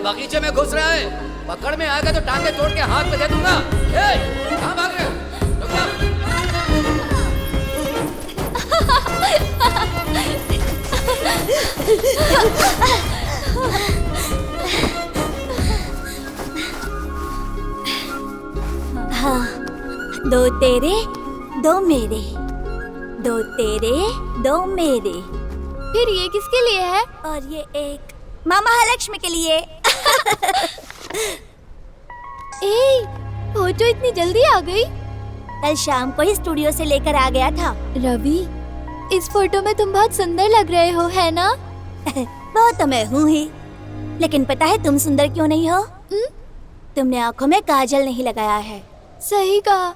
बगीचे में घुस रहा है? पकड़ में आएगा तो टांगे तोड़ के हाथ में दे दूंगा। कहाँ भाग रहे हो? हाँ, दो तेरे दो मेरे, दो तेरे दो मेरे। फिर ये किसके लिए है? और ये एक माँ महालक्ष्मी के लिए। ए, फोटो इतनी जल्दी आ गई? कल शाम को ही स्टूडियो से लेकर आ गया था। रवि, इस फोटो में तुम बहुत सुंदर लग रहे हो, है ना? वो तो मैं हूँ ही, लेकिन पता है तुम सुंदर क्यों नहीं हो? तुमने आँखों में काजल नहीं लगाया है। सही कहा,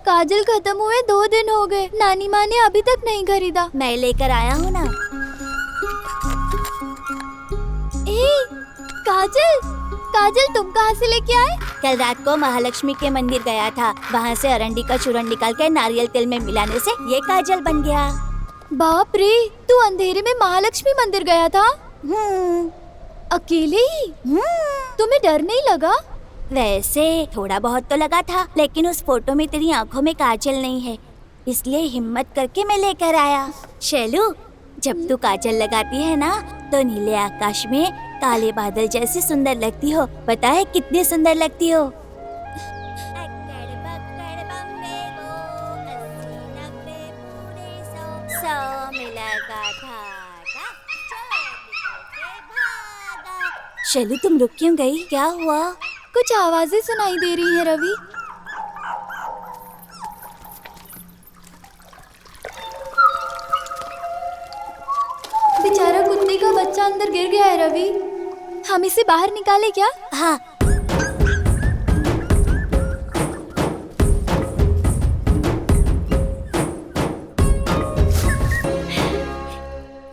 काजल खत्म हुए 2 दिन हो गए, नानी माँ ने अभी तक नहीं खरीदा। मैं लेकर आया हूँ ना। काजल, काजल तुम कहाँ से लेके आए? कल रात को महालक्ष्मी के मंदिर गया था, वहाँ से अरंडी का चूरन निकाल के नारियल तेल में मिलाने से ये काजल बन गया। बाप रे, तू अंधेरे में महालक्ष्मी मंदिर गया था? अकेले ही? तुम्हें डर नहीं लगा? वैसे थोड़ा बहुत तो लगा था, लेकिन उस फोटो में तेरी आंखों में काजल नहीं है, इसलिए हिम्मत करके मैं लेकर आया। शैलू, जब तू काजल लगाती है ना तो नीले आकाश में काले बादल जैसी सुंदर लगती हो। पता है कितनी सुंदर लगती हो? शैलू, तुम रुक क्यों गई? क्या हुआ? कुछ आवाजें सुनाई दे रही है रवि। बेचारा कुत्ते का बच्चा अंदर गिर गया है रवि, हम इसे बाहर निकाले क्या? हाँ।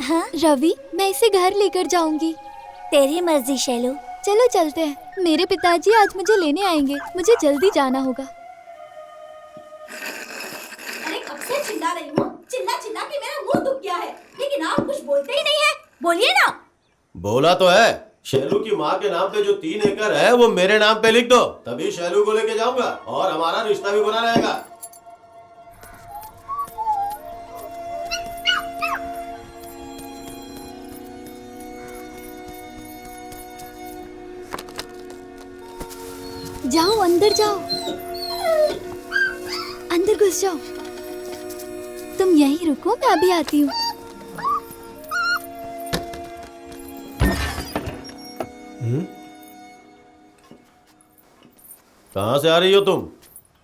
हाँ? रवि, मैं इसे घर लेकर जाऊंगी। तेरी मर्जी शैलू। चलो चलते हैं, मेरे पिताजी आज मुझे लेने आएंगे, मुझे जल्दी जाना होगा। अरे कब से चिल्ला रही हूँ, चिल्ला चिल्ला के मेरा मुंह दुख गया है, लेकिन आप कुछ बोलते ही नहीं है। बोलिए ना। बोला तो है, शैलू की माँ के नाम पे जो 3 एकड़ है वो मेरे नाम पे लिख दो, तभी शैलू को लेके जाऊंगा और हमारा रिश्ता भी बना रहेगा। जाओ अंदर जाओ, अंदर घुस जाओ। तुम यहीं रुको, मैं अभी आती हूँ। कहाँ से आ रही हो तुम?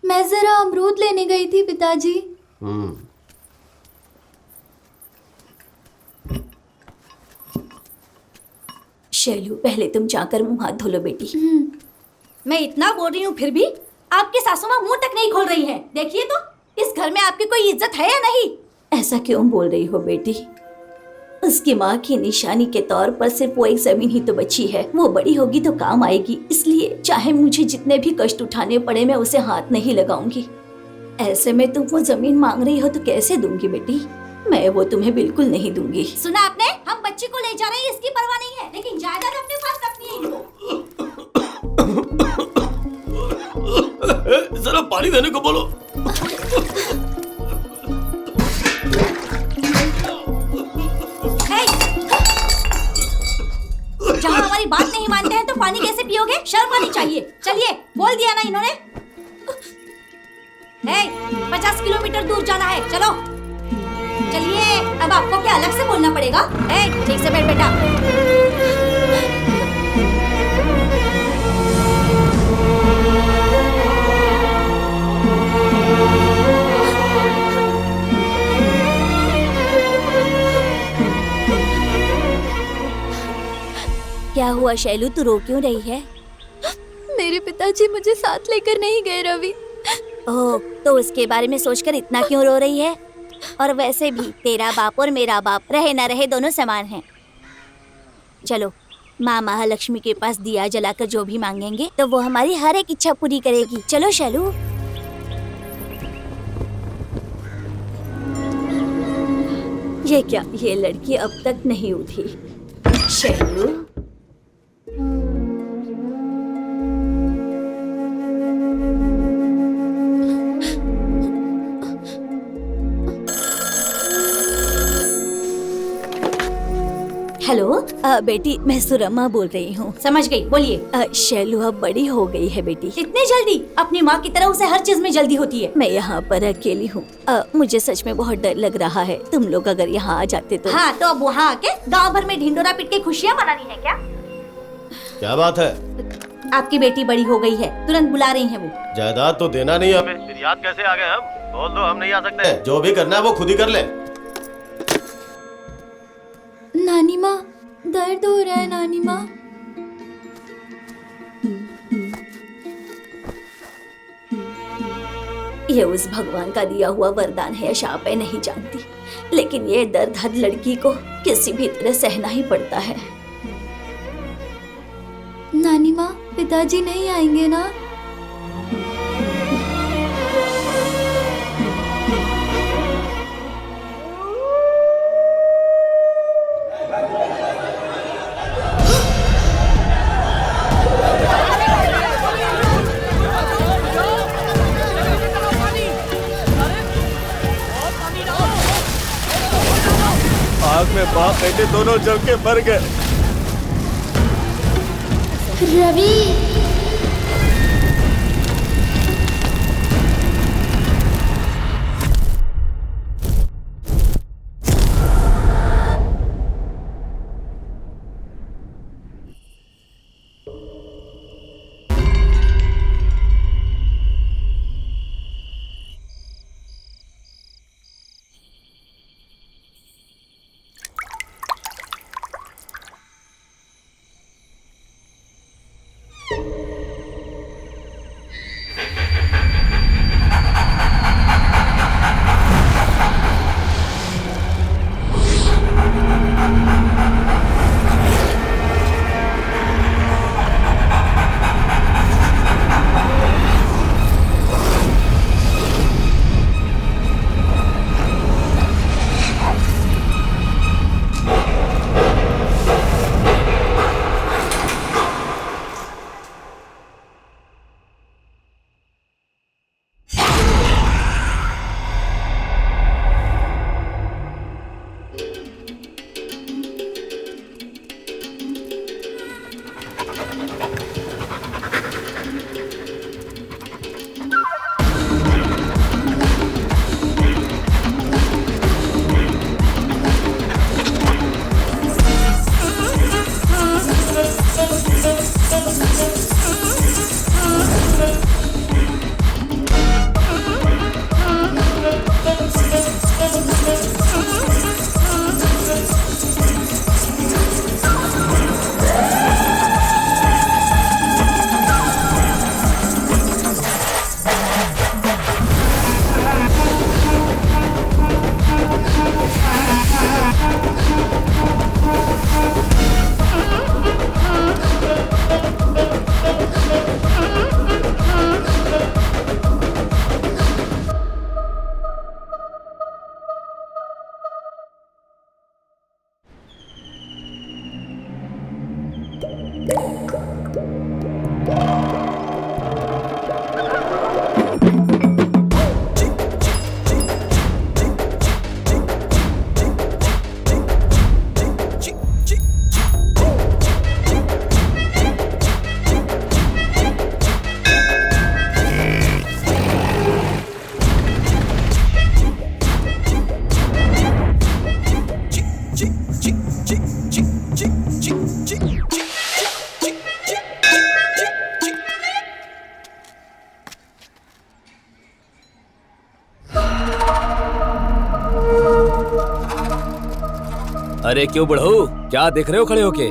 मैं जरा अमरूद लेने गई थी पिताजी। शैलू, पहले तुम जाकर मुंह हाथ धो लो बेटी। मैं इतना बोल रही हूँ फिर भी आपकी सासू माँ मुंह तक नहीं खोल रही है। देखिए तो, इस घर में आपकी कोई इज्जत है या नहीं? ऐसा क्यों बोल रही हो बेटी? उसकी माँ की निशानी के तौर पर सिर्फ वो एक जमीन ही तो बची है, वो बड़ी होगी तो काम आएगी, इसलिए चाहे मुझे जितने भी कष्ट उठाने पड़े मैं उसे हाथ नहीं लगाऊंगी। ऐसे में तुम वो जमीन मांग रही हो तो कैसे दूंगी बेटी? मैं वो तुम्हें बिल्कुल नहीं दूंगी। सुना आपने? हम बच्ची को ले जा रहे हैं, इसकी परवाह नहीं है, लेकिन जायदाद अपने पास रखनी है इनको। जरा पानी देने को बोलो। जहाँ हमारी बात नहीं मानते हैं तो पानी कैसे पियोगे? शर्म आनी चाहिए। चलिए, बोल दिया ना इन्होंने। 50 किलोमीटर दूर जाना है, चलो चलिए। अब आपको क्या अलग से बोलना पड़ेगा? ठीक से बैठ बेटा। क्या हुआ शैलू, तू रो क्यों रही है? मेरे पिताजी मुझे साथ लेकर नहीं गए रवि। ओह, तो उसके बारे में सोचकर इतना क्यों रो रही है? और वैसे भी तेरा बाप और मेरा बाप रहे ना रहे दोनों समान हैं। चलो, माँ महालक्ष्मी के पास दिया जलाकर जो भी मांगेंगे तो वो हमारी हर एक इच्छा पूरी करेगी। चलो शैलू। ये क्या, ये लड़की अब तक नहीं उठी। शैलू, बेटी मैं सुरमा बोल रही हूँ। समझ गई, बोलिए। शैलू अब बड़ी हो गई है बेटी। इतनी जल्दी? अपनी माँ की तरह उसे हर चीज में जल्दी होती है। मैं यहाँ पर अकेली हूँ। मुझे सच में बहुत डर लग रहा है। तुम लोग अगर यहाँ आ जाते तो। हाँ, तो अब वहाँ आके गांव भर में ढिंडोरा पीट के खुशियाँ मनानी है क्या? क्या बात है? आपकी बेटी बड़ी हो गई है, तुरंत बुला रही है वो। जायदाद तो देना नहीं हमें, फिर याद कैसे आ गए हम? बोल दो हम नहीं आ सकते। जो भी करना है वो खुद ही कर ले। नानी माँ, दर्द हो रहा है नानी माँ। ये उस भगवान का दिया हुआ वरदान है या शाप है नहीं जानती, लेकिन ये दर्द हर लड़की को किसी भी तरह सहना ही पड़ता है। नानी माँ, पिताजी नहीं आएंगे ना? आग में बाप बेटे दोनों जल के मर गए। रवि, अरे क्यों बढ़ो, क्या देख रहे हो खड़े होके?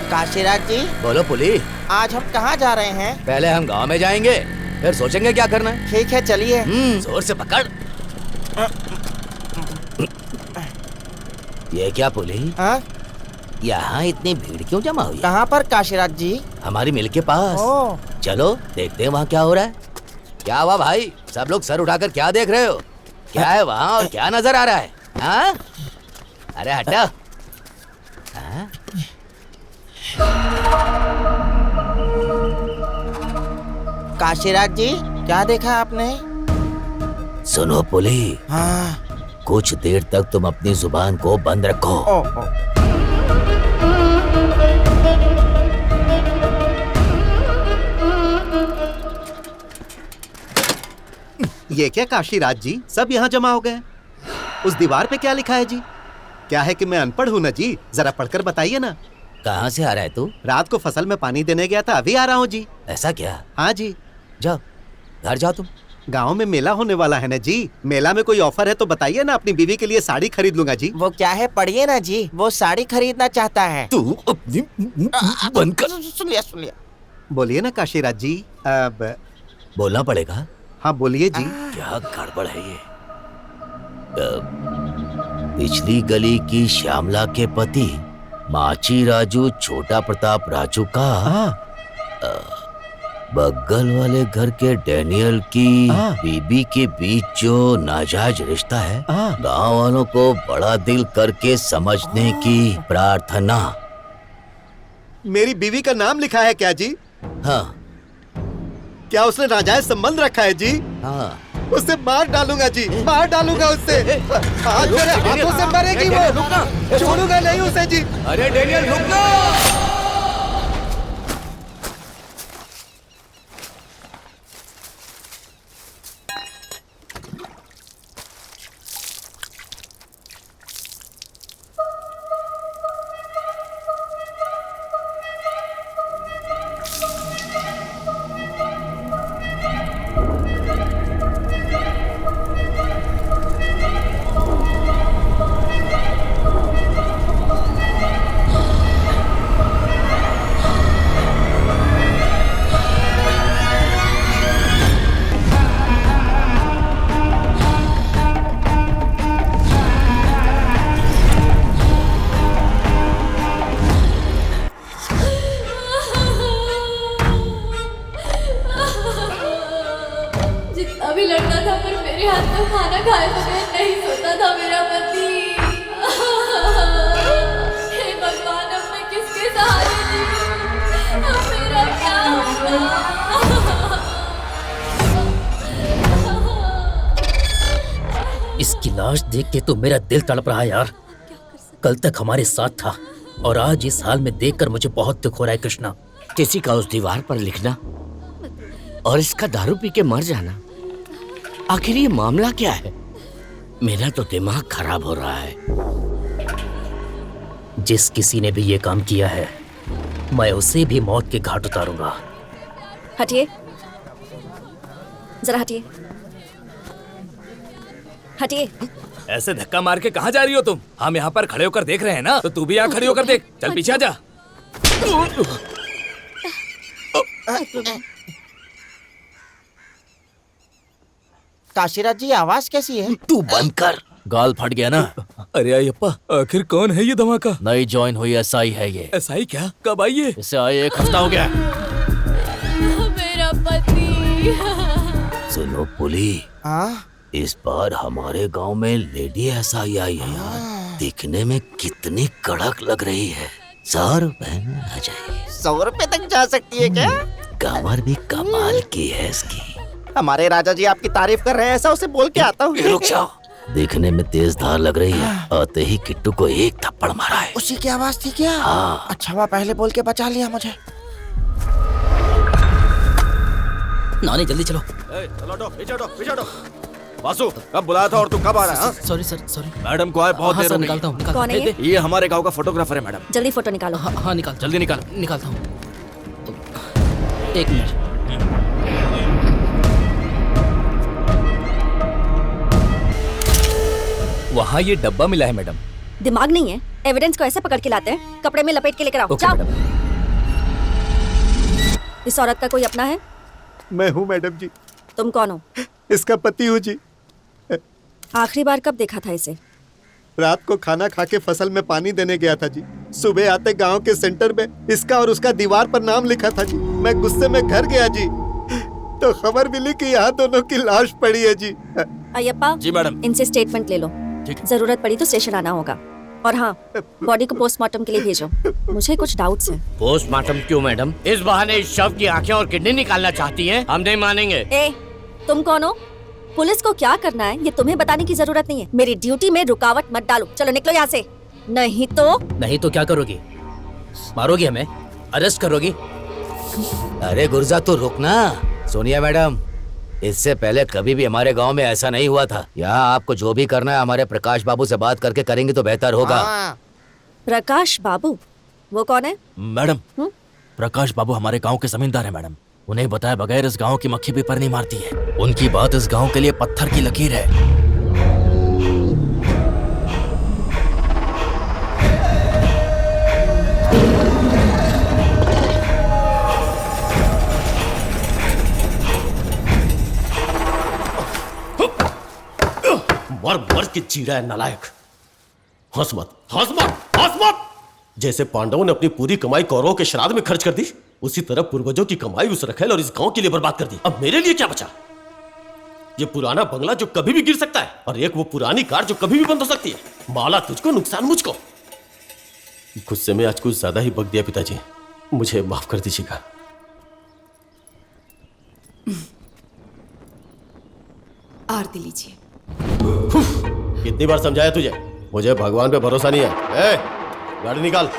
काशीराज जी, बोलो पुली। आज हम कहाँ जा रहे हैं? पहले हम गांव में जाएंगे, फिर सोचेंगे क्या करना है। ठीक है, चलिए। जोर से पकड़। ये क्या पुली? हाँ? यहाँ इतनी भीड़ क्यों जमा हुई? कहाँ पर काशीराज जी? हमारी मिल के पास। ओह। चलो देखते हैं वहाँ क्या हो रहा है। क्या हुआ भाई, सब लोग सर उठाकर क्या देख रहे हो? क्या है वहाँ और क्या नजर आ रहा है? हाँ? अरे हटो। हाँ? काशीराज जी, क्या देखा आपने? सुनो पुली, हाँ। कुछ देर तक तुम अपनी जुबान को बंद रखो। ओ, ओ। ये क्या काशीराज जी, सब यहाँ जमा हो गए? उस दीवार पे क्या लिखा है जी? क्या है कि मैं अनपढ़ हूँ ना जी, जरा पढ़कर बताइए ना। कहाँ से आ रहा है तू? रात को फसल में पानी देने गया था, अभी आ रहा हूँ जी। ऐसा क्या? हाँ जी। जाओ, घर जाओ तुम। गांव में मेला होने वाला है ना जी, मेला में कोई ऑफर है तो बताइए ना, अपनी बीवी के लिए साड़ी खरीद लूंगा जी। वो क्या है, पढ़िए ना जी, वो साड़ी खरीदना चाहता है। तू अपनी बंद कर। सुन लिया। बोलिए ना काशीराज जी। अब बोलना पड़ेगा। हाँ बोलिए जी। क्या गड़बड़ है ये? पिछली गली की श्यामला के पति माची राजू छोटा प्रताप राजू का बगल वाले घर के डैनियल की बीबी के बीच जो नाजायज रिश्ता है, गांव वालों को बड़ा दिल करके समझने की प्रार्थना। मेरी बीवी का नाम लिखा है क्या जी? हाँ क्या उसने नाजायज संबंध रखा है जी? हाँ। उससे मार डालूंगा जी, मार डालूंगा उससे। आज मेरे हाथों से मरेगी वो, छोड़ूंगा नहीं उसे जी। अरे डैनियल रुक ना। अभी लड़ता था पर मेरे हाथ में खाना खाए बगैर नहीं सोता था मेरा पति। हे भगवान, अब मैं किसके सहारे जीऊं? अब मेरा क्या होगा? इसकी लाश देख के तो मेरा दिल तड़प रहा है यार। कल तक हमारे साथ था और आज इस हाल में देखकर मुझे बहुत दुख हो रहा है कृष्णा। किसी का उस दीवार पर लिखना और इसका दारू पी के मर जाना, आखिर ये मामला क्या है? मेरा तो दिमाग खराब हो रहा है। जिस किसी ने भी ये काम किया है, मैं उसे भी मौत के घाट उतारूंगा। हटिए, जरा हटिए, हटिए। ऐसे धक्का मार के कहाँ जा रही हो तुम? हम यहाँ पर खड़े होकर देख रहे हैं ना, तो तू भी यहाँ खड़ी होकर देख। चल पीछे आ जा। काशीराज जी, आवाज कैसी है? तू बंद कर। गाल फट गया ना। अरे अयप्पा, आखिर कौन है ये धमाका? नई ज्वाइन हुई एसआई है ये। एसआई क्या? कब आई है? इसे आए 1 हफ्ता हो गया। मेरा पति। सुनो पुली, हाँ? इस बार हमारे गांव में लेडी एसआई आई है यार। दिखने में कितनी कड़क लग रही है। 100 रुपए में आ जाएगी। 100 रुपए तक जा सकती है क्या? कमर भी कमाल की है इसकी। हमारे राजा जी आपकी तारीफ कर रहे हैं, ऐसा उसे बोल के आता हूँ। रुक जाओ। देखने में तेज धार लग रही है। आते ही किट्टू को एक थप्पड़ मारा है। उसी की आवाज थी क्या? हाँ। अच्छा हुआ पहले बोल के बचा लिया मुझे। नानी जल्दी चलो। पीछे हटो। वासु, कब बुलाया था और तू कब आ रहा है? Sorry sir, sorry. मैडम को आए बहुत देर हो गई। निकालता हूँ। कौन है ये? ये हमारे गांव का फोटोग्राफर है मैडम। जल्दी फोटो निकालो। हाँ निकाल, जल्दी निकाल। निकालता हूँ। 1 मिनट। वहाँ ये डब्बा मिला है मैडम। दिमाग नहीं है? एविडेंस को ऐसे पकड़ के लाते हैं? कपड़े में लपेट के लेकर आओ। ओके जाओ। मैडम। इस औरत का कोई अपना है? मैं हूँ मैडम जी, तुम कौन हो? इसका पति हूँ जी। आखिरी बार कब देखा था इसे? रात को खाना खा के फसल में पानी देने गया था जी। सुबह आते गांव के सेंटर में इसका और उसका दीवार पर नाम लिखा था जी। मैं गुस्से में घर गया जी, तो खबर मिली कि यहाँ दोनों की लाश पड़ी है जी। अयप्पा जी मैडम। इनसे स्टेटमेंट ले लो। जरूरत पड़ी तो स्टेशन आना होगा। और हाँ, बॉडी को पोस्टमार्टम के लिए भेजो। मुझे कुछ डाउट्स हैं। पोस्टमार्टम क्यों मैडम? इस बहाने इस शव की आंखें और किडनी निकालना चाहती हैं? हम नहीं मानेंगे। ए, तुम कौन हो? पुलिस को क्या करना है ये तुम्हें बताने की जरूरत नहीं है। मेरी ड्यूटी में रुकावट मत डालो। चलो निकलो यहाँ से। नहीं तो क्या करोगी? मारोगी हमें? अरेस्ट करोगी? अरे गुर्जा तो रुक ना। सोनिया मैडम, इससे पहले कभी भी हमारे गांव में ऐसा नहीं हुआ था। यहाँ आपको जो भी करना है हमारे प्रकाश बाबू से बात करके करेंगे तो बेहतर होगा। प्रकाश बाबू? वो कौन है? मैडम, प्रकाश बाबू हमारे गांव के जमींदार हैं मैडम। उन्हें बताए बगैर इस गांव की मक्खी भी पर नहीं मारती है। उनकी बात इस गांव के लिए पत्थर की लकीर है। मर के चीरा है नालायक। हंस मत, हंस मत, हंस मत। जैसे पांडवों ने अपनी पूरी कमाई कौरवों के श्राद्ध में खर्च कर दी, उसी तरह पूर्वजों की कमाई उस रखेल और इस गांव के लिए बर्बाद कर दी। अब मेरे लिए क्या बचा? ये पुराना बंगला जो कभी भी गिर सकता है, और एक वो पुरानी कार जो कभी भी बंद हो सकती है। माला तुझको, नुकसान मुझको। गुस्से में आज कुछ ज्यादा ही बक दिया पिताजी, मुझे माफ कर दीजिएगा। आरती लीजिए। कितनी बार समझाया तुझे? मुझे भगवान पे भरोसा नहीं है। गाड़ी निकाल।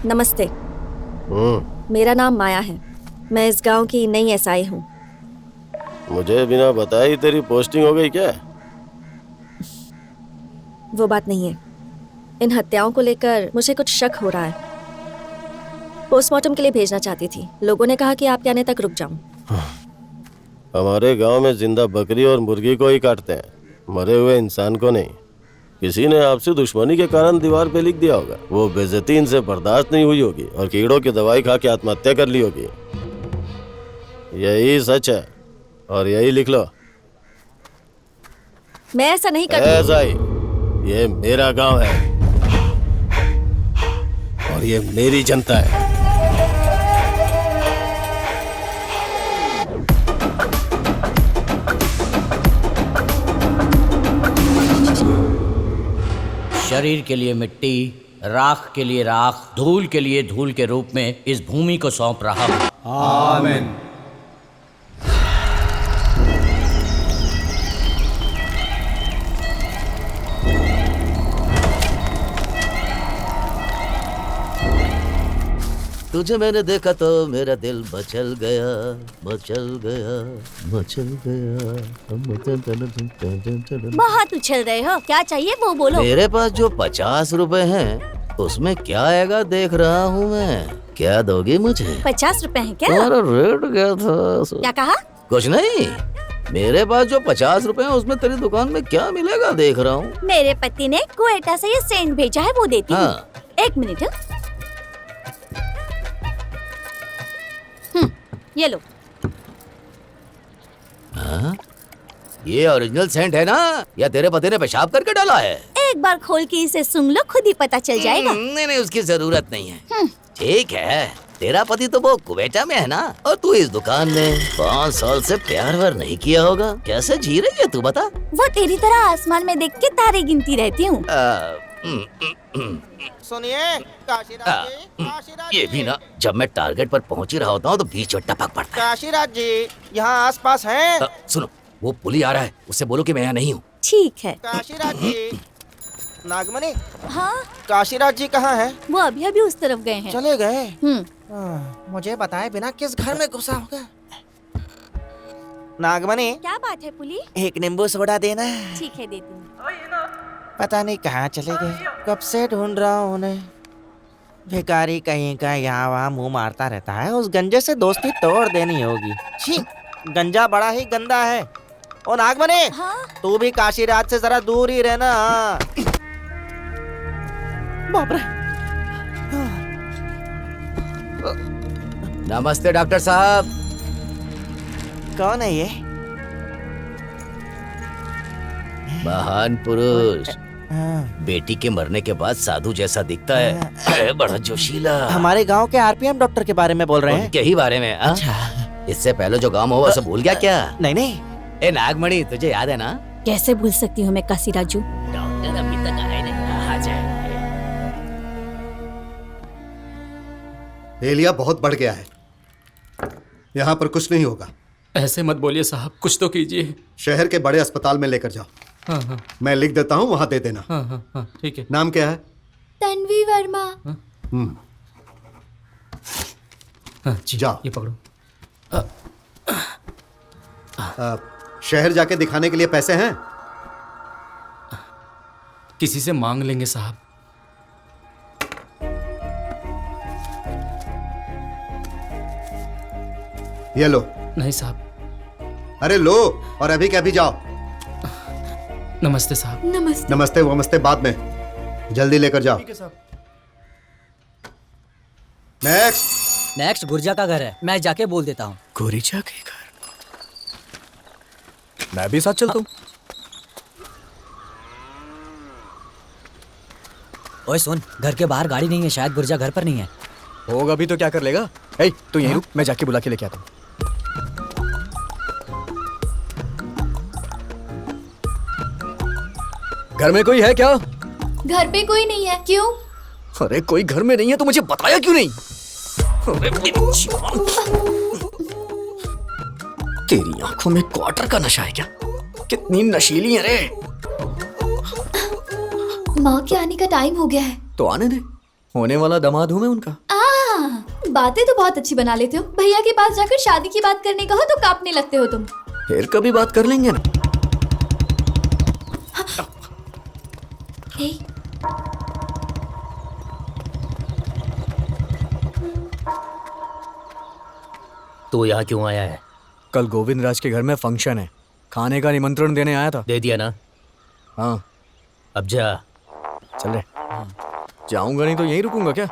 नमस्ते। मेरा नाम माया है। मैं इस गांव की नई एसआई हूँ। मुझे बिना बताए ही तेरी पोस्टिंग हो गई क्या? वो बात नहीं है। इन हत्याओं को लेकर मुझे कुछ शक हो रहा है। पोस्टमार्टम के लिए भेजना चाहती थी। लोगों ने कहा कि आपके आने तक रुक जाऊं। हमारे गांव में जिंदा बकरी और मुर्गी को ही काटते हैं, मरे हुए इंसान को नहीं। किसी ने आपसे दुश्मनी के कारण दीवार पे लिख दिया होगा। वो बेइज्जती इनसे बर्दाश्त नहीं हुई होगी और कीड़ों की दवाई खा के आत्महत्या कर ली होगी। यही सच है और यही लिख लो। मैं ऐसा नहीं करती। ऐसा ही। ये मेरा गांव है और ये मेरी जनता है। शरीर के लिए मिट्टी, राख के लिए राख, धूल के लिए धूल के रूप में इस भूमि को सौंप रहा हूं। आमीन। तुझे मैंने देखा तो मेरा दिल मचल गया, मचल गया, मचल गया। बहुत उछल रहे हो, क्या चाहिए वो बोलो। मेरे पास जो 50 रुपए हैं उसमें क्या आएगा देख रहा हूँ मैं। क्या दोगी मुझे? 50 रुपए हैं क्या? तुम्हारा रेट क्या था? क्या कहा? कुछ नहीं। मेरे पास जो 50 रुपए हैं उसमें तेरी दुकान में क्या मिलेगा देख रहा हूँ। मेरे पति ने क्वेटा से ये सेंट भेजा है, वो देती हूँ। हाँ। एक मिनट। ये लो। हाँ? ये ओरिजिनल सेंट है ना, या तेरे पति ने पेशाब करके डाला है? एक बार खोल के इसे सूंघ लो, खुद ही पता चल जाएगा। नहीं, उसकी जरूरत नहीं है। ठीक है, तेरा पति तो वो कुवेटा में है ना, और तू इस दुकान में 5 साल से प्यार वार नहीं किया होगा। कैसे जी रही है तू बता? वो तेरी तरह आसमान में देख के तारे गिनती रहती हूँ। सुनिए काशीराज जी, काशीराज ये भी ना, जब मैं टारगेट पर पहुंच ही रहा होता हूँ तो बीच में टपक पड़ता है। काशीराज जी यहाँ आसपास हैं। सुनो, वो पुलिस आ रहा है, उससे बोलो कि मैं यहाँ नहीं हूँ। ठीक है। काशीराज जी। नागमणि। हाँ? काशीराज जी कहाँ हैं? वो अभी अभी उस तरफ गए हैं। चले गए? मुझे बताए बिना किस घर में घुसा होगा। नागमणि। क्या बात है पुली? एक नींबू सोडा देना। ठीक है, देती हूँ। पता नहीं कहाँ चले गए, कब से ढूंढ रहा हूँ उन्हें। भिखारी कहीं का यहाँ वहाँ मुंह मारता रहता है, उस गंजे से दोस्ती तोड़ देनी होगी। छी, गंजा बड़ा ही गंदा है। ओ नागमणि, तू भी काशीराज से जरा दूर ही रहना। बाप रे। नमस्ते डॉक्टर साहब। कौन है ये? महान पुरुष। बेटी के मरने के बाद साधु जैसा दिखता है, बड़ा जोशीला। हमारे गांव के आरपीएम डॉक्टर के बारे में बोल रहे हैं? उनके ही बारे में। अच्छा। इससे पहले जो गांव हुआ सब भूल गया क्या? नहीं नहीं। ए नागमणि, तुझे याद है ना? कैसे भूल सकती हूँ मैं काशीराजू। डॉक्टर अभी तक आए नहीं। आ जाए। एलिया बहुत बढ़ गया है, यहाँ पर कुछ नहीं होगा। ऐसे मत बोलिए साहब, कुछ तो कीजिए। शहर के बड़े अस्पताल में लेकर जाओ। हाँ हाँ मैं लिख देता हूँ, वहाँ दे देना। हाँ हाँ हाँ, ठीक है। नाम क्या है? तन्वी वर्मा। हाँ जी, जाओ। ये पकड़ो। शहर जाके दिखाने के लिए पैसे हैं? किसी से मांग लेंगे साहब। ये लो। नहीं साहब। अरे लो, और अभी के अभी जाओ। नमस्ते साहब। नमस्ते। नमस्ते वमस्ते बाद में, जल्दी लेकर जाओ। नेक्स्ट गुर्जा का घर है, मैं जाके बोल देता हूँ। गुरिजा के घर? मैं भी साथ चलता हूँ। ओए सुन, घर के बाहर गाड़ी नहीं है, शायद गुर्जा घर पर नहीं है। होगा भी तो क्या कर लेगा? तू यहीं रुक, मैं जाके बुला के लेके आता हूँ। घर में कोई है क्या? घर पे कोई नहीं है। क्यों? अरे कोई घर में नहीं है तो मुझे बताया क्यों नहीं? अरे तेरी आंखों में क्वार्टर का नशा है क्या? कितनी नशीली है रे। माँ के आने का टाइम हो गया है। तो आने दे, होने वाला दामाद हूं मैं उनका। बातें तो बहुत अच्छी बना लेते हो, भैया के पास जाकर शादी की बात करने कहो तो कांपने लगते हो तुम। फिर कभी बात कर लेंगे ना। तो यहाँ क्यों आया है? कल गोविंद राज के घर में फंक्शन है, खाने का निमंत्रण देने आया था। दे दिया ना? हाँ। अब जा। चल रहे। जाऊंगा नहीं तो यहीं रुकूंगा क्या?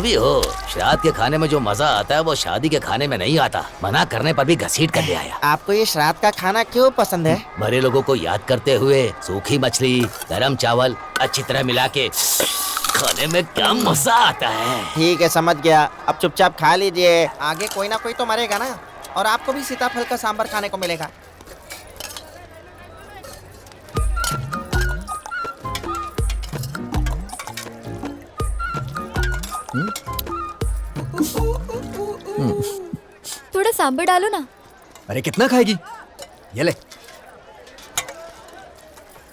भी हो, श्राद्ध के खाने में जो मजा आता है वो शादी के खाने में नहीं आता। मना करने पर भी घसीट कर ले आया। आपको ये श्राद्ध का खाना क्यों पसंद है? मरे लोगों को याद करते हुए सूखी मछली, गरम चावल अच्छी तरह मिला के खाने में क्या मजा आता है। ठीक है, समझ गया। अब चुपचाप खा लीजिए, आगे कोई ना कोई तो मरेगा ना, और आपको भी सीताफल का सांभर खाने को मिलेगा। थोड़ा सांभर डालो ना। अरे कितना खाएगी? ये ले।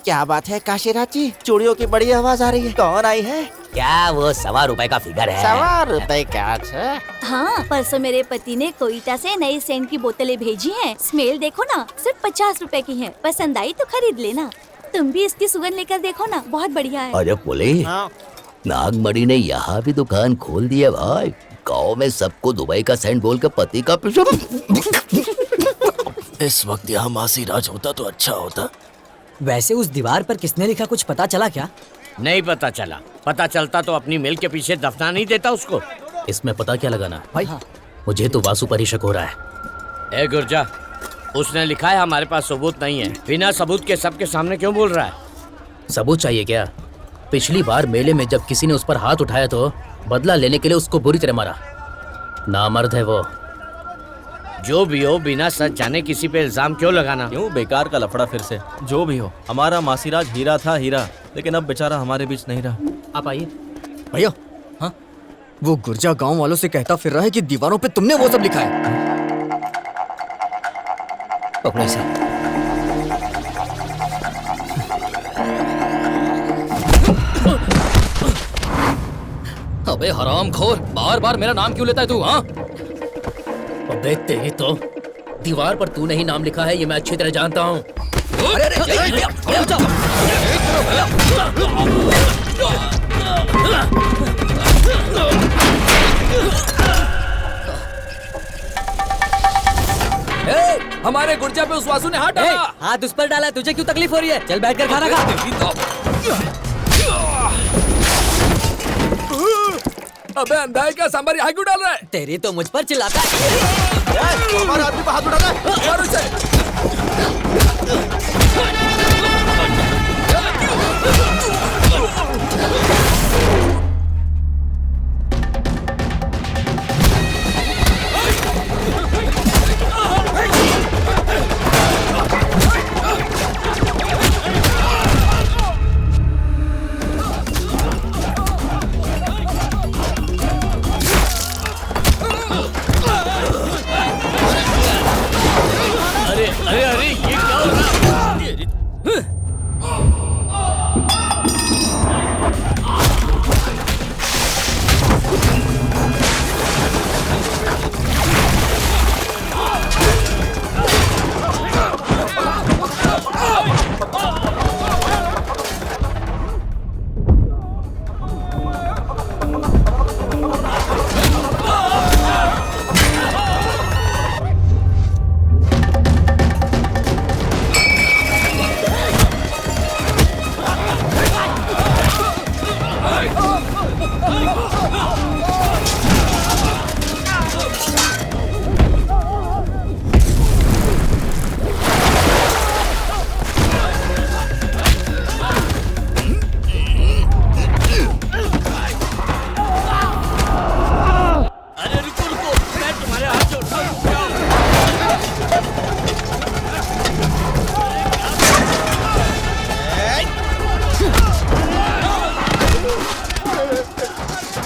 क्या बात है काशीराज जी, चूड़ियों की बड़ी आवाज आ रही है। कौन आई है? क्या वो ₹1.25 का फिगर है? ₹1.25 का? हाँ, परसों मेरे पति ने कोयटा से नई सेंट की बोतलें भेजी हैं। स्मेल देखो ना, सिर्फ ₹50 की है। पसंद आई तो खरीद लेना। तुम भी इसकी सुगंध लेकर देखो ना, बहुत बढ़िया है। अरे बोले, नागमणि ने यहाँ भी दुकान खोल दी है भाई। गाँव में सबको दुबई का सेंट बोल के पति का पीछे। इस वक्त यहाँ मासी राज होता तो अच्छा होता। वैसे उस दीवार पर किसने लिखा, कुछ पता चला क्या? नहीं पता चला। पता चलता तो अपनी मिल के पीछे दफना नहीं देता उसको। इसमें पता क्या लगाना भाई? मुझे तो वासु पर ही शक हो रहा है। ए गुर्जा, उसने लिखा है, हमारे पास सबूत नहीं है। बिना सबूत के सबके सामने क्यों बोल रहा है? सबूत चाहिए क्या? पिछली बार मेले में जब किसी ने उस पर हाथ उठाया तो बदला लेने के लिए उसको बुरी तरह मारा। नामर्द है वो। जो भी हो, बिना सच जाने किसी पे इल्जाम क्यों लगाना? क्यों बेकार का लफड़ा फिर से? जो भी हो, हमारा मासीराज हीरा था हीरा, लेकिन अब बेचारा हमारे बीच नहीं रहा। आप आइए। भैया वो गुर्जा गांव वालों से कहता फिर रहा है कि दीवारों पे तुमने वो सब लिखा है। पकड़ो इसे। अबे हरामखोर, बार बार मेरा नाम क्यों लेता है तू? हाँ, अबे तेरी तो दीवार पर तूने ही नाम लिखा है, ये मैं अच्छी तरह जानता हूँ। हमारे गुर्जा पे उस वासु ने हाथ डाला। हाथ उस पर डाला, तुझे क्यों तकलीफ हो रही है? चल बैठकर खाना खा। अबे अंधा है क्या? सांभर यहाँ क्यों डाल रहा है? तेरी तो मुझ पर चिल्लाता है। हमारे आदमी पे हाथ उठाता है। मारो इसे।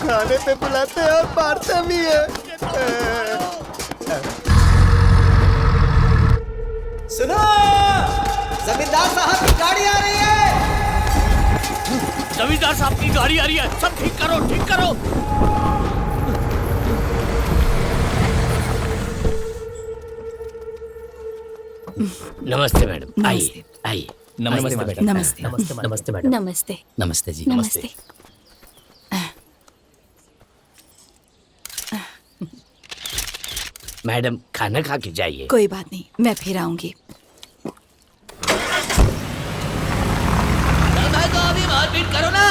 खाने पे बुलाते हैं और मारते भी है। सुनो, जमींदार साहब की गाड़ी आ रही है। जमींदार साहब की गाड़ी आ रही है, सब ठीक करो, ठीक करो। नमस्ते मैडम, आइए आइए। नमस्ते मैडम। नमस्ते नमस्ते मैडम। नमस्ते। नमस्ते जी। नमस्ते। मैडम खाना खा के जाइए। कोई बात नहीं, मैं फिर आऊंगी। तो अभी मारपीट करो ना।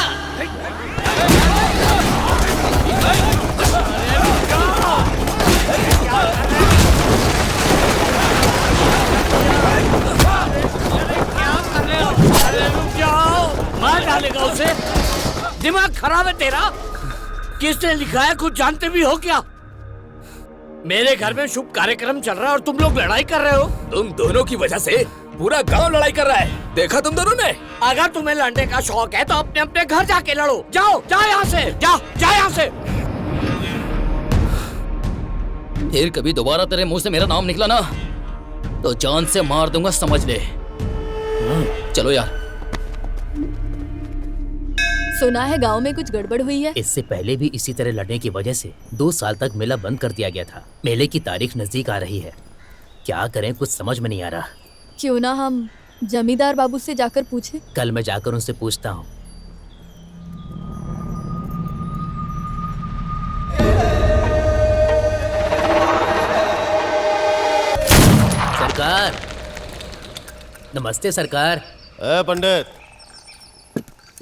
मार डालेगा उसे। दिमाग खराब है तेरा? किसने लिखा है कुछ जानते भी हो क्या? मेरे घर में शुभ कार्यक्रम चल रहा है और तुम लोग लड़ाई कर रहे हो। तुम दोनों की वजह से पूरा गांव लड़ाई कर रहा है। देखा तुम दोनों ने? अगर तुम्हें लड़ने का शौक है तो अपने अपने घर जाके लड़ो। जाओ जाओ यहाँ से, जाओ जाओ यहाँ से। फिर कभी दोबारा तेरे मुंह से मेरा नाम निकला ना तो जान से मार दूंगा, समझ ले। चलो यार। सुना है गांव में कुछ गड़बड़ हुई है। इससे पहले भी इसी तरह लड़ने की वजह से 2 साल तक मेला बंद कर दिया गया था। मेले की तारीख नजदीक आ रही है, क्या करें कुछ समझ में नहीं आ रहा। क्यों ना हम जमींदार बाबू से जाकर पूछें? कल मैं जाकर उनसे पूछता हूँ। सरकार, नमस्ते सरकार। पंडित,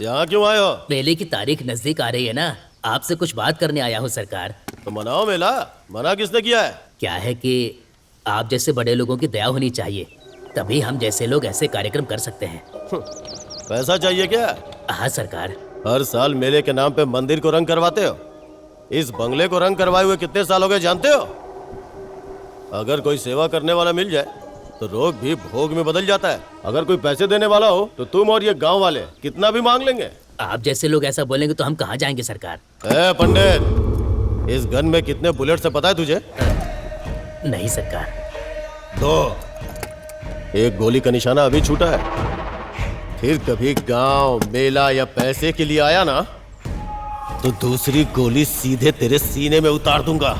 यहाँ क्यों आए हो? मेले की तारीख नजदीक आ रही है ना, आपसे कुछ बात करने आया हूँ सरकार। तो मनाओ मेला। मना किसने किया है? क्या है कि आप जैसे बड़े लोगों की दया होनी चाहिए, तभी हम जैसे लोग ऐसे कार्यक्रम कर सकते हैं। पैसा चाहिए क्या? हाँ सरकार। हर साल मेले के नाम पे मंदिर को रंग करवाते हो। इस बंगले को रंग करवाए हुए कितने साल हो गए जानते हो? अगर कोई सेवा करने वाला मिल जाए तो रोग भी भोग में बदल जाता है। अगर कोई पैसे देने वाला हो तो तुम और ये गांव वाले कितना भी मांग लेंगे। आप जैसे लोग ऐसा बोलेंगे तो हम कहाँ जाएंगे सरकार? पंडित, इस गन में कितने बुलेट से पता है तुझे? नहीं सरकार। 2। एक गोली का निशाना अभी छूटा है। फिर कभी गांव, मेला या पैसे के लिए आया ना तो दूसरी गोली सीधे तेरे सीने में उतार दूंगा।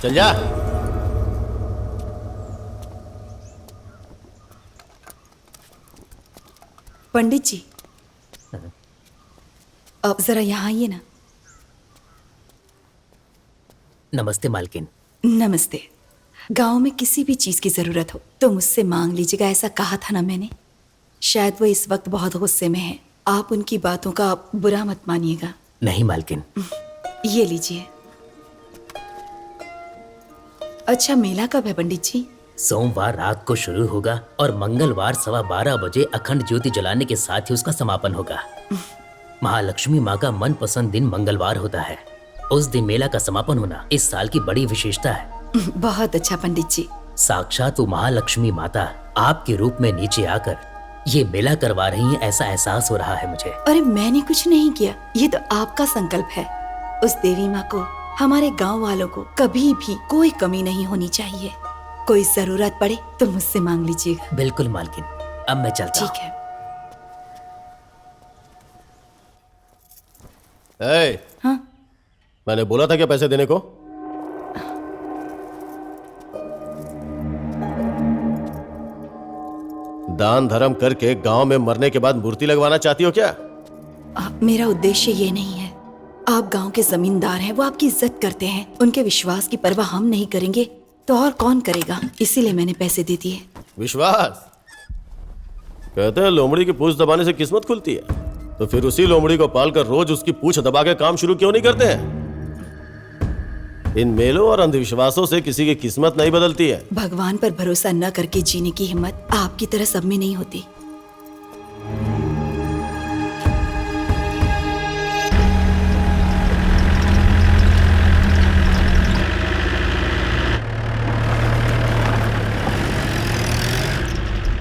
चल जा। पंडित जी, अब जरा यहाँ आइए ना। नमस्ते मालकिन। नमस्ते। गांव में किसी भी चीज की जरूरत हो तो मुझसे मांग लीजिएगा, ऐसा कहा था ना मैंने। शायद वो इस वक्त बहुत गुस्से में है, आप उनकी बातों का बुरा मत मानिएगा। नहीं मालकिन। ये लीजिए। अच्छा, मेला कब है पंडित जी? सोमवार रात को शुरू होगा और मंगलवार 12:15 बजे अखंड ज्योति जलाने के साथ ही उसका समापन होगा। महालक्ष्मी माँ का मनपसंद दिन मंगलवार होता है। उस दिन मेला का समापन होना इस साल की बड़ी विशेषता है। बहुत अच्छा पंडित जी। साक्षात वो महालक्ष्मी माता आपके रूप में नीचे आकर ये मेला करवा रही है, ऐसा एहसास हो रहा है मुझे। अरे मैंने कुछ नहीं किया, ये तो आपका संकल्प है। उस देवी माँ को, हमारे गांव वालों को कभी भी कोई कमी नहीं होनी चाहिए। कोई जरूरत पड़े तो मुझसे मांग लीजिएगा। बिल्कुल मालकिन, अब मैं चलता हूं। ठीक है। हाँ? मैंने बोला था क्या पैसे देने को? दान धर्म करके गांव में मरने के बाद मूर्ति लगवाना चाहती हो क्या? मेरा उद्देश्य ये नहीं है। आप गांव के जमींदार हैं, वो आपकी इज्जत करते हैं। उनके विश्वास की परवाह हम नहीं करेंगे तो और कौन करेगा? इसीलिए मैंने पैसे दे दिए। विश्वास? कहते हैं लोमड़ी की पूंछ दबाने से किस्मत खुलती है, तो फिर उसी लोमड़ी को पालकर रोज उसकी पूंछ दबा के काम शुरू क्यों नहीं करते हैं? इन मेलों और अंधविश्वासों से किसी की किस्मत नहीं बदलती है। भगवान पर भरोसा न करके जीने की हिम्मत आपकी तरह सब में नहीं होती।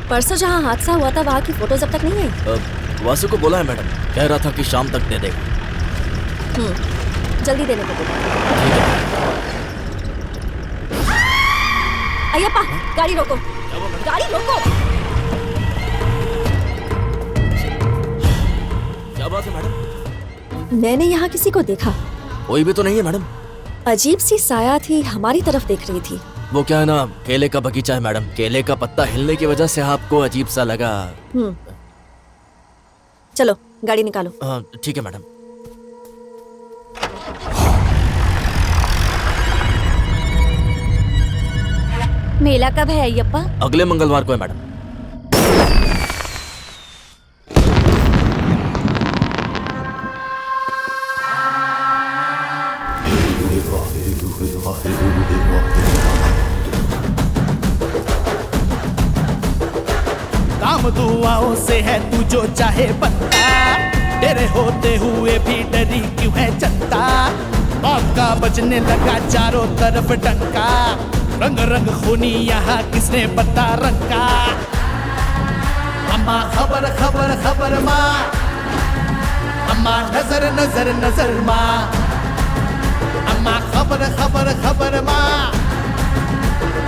परसों जहाँ हादसा हुआ था वहाँ की फोटोज अब तक नहीं आई? वासु को बोला है मैडम, कह रहा था कि शाम तक दे देगा। जल्दी देने को बोला। अय्यप्पा, गाड़ी रोको, गाड़ी रोको। क्या बात है मैडम? मैंने यहाँ किसी को देखा। कोई भी तो नहीं है मैडम। अजीब सी साया थी, हमारी तरफ देख रही थी। वो क्या है ना, केले का बगीचा है मैडम। केले का पत्ता हिलने की वजह से आपको अजीब सा लगा। चलो गाड़ी निकालो। ठीक है मैडम। मेला कब है अय्यप्पा? अगले मंगलवार को है मैडम। काम दुआओं से है तू जो चाहे बनता, तेरे होते हुए भी डरी क्यों है जनता? मौत का बजने लगा चारों तरफ डंका, रंग रंग खूनी यहाँ किसने बता रंगा? अम्मा खबर खबर खबर माँ, अम्मा नजर नजर नजर माँ, अम्मा खबर खबर खबर माँ,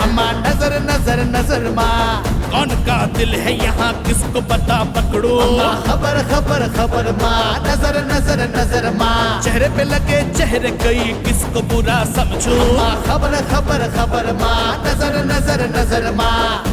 अम्मा नजर नजर नजर माँ। कौन का दिल है यहाँ किसको पता पकड़ो? अम्मा खबर खबर खबर माँ, नजर नजर नजर माँ। चेहरे पे लगे चेहरे कई किसको बुरा समझो? अम्मा खबर खबर खबर माँ, नजर नजर नजर माँ।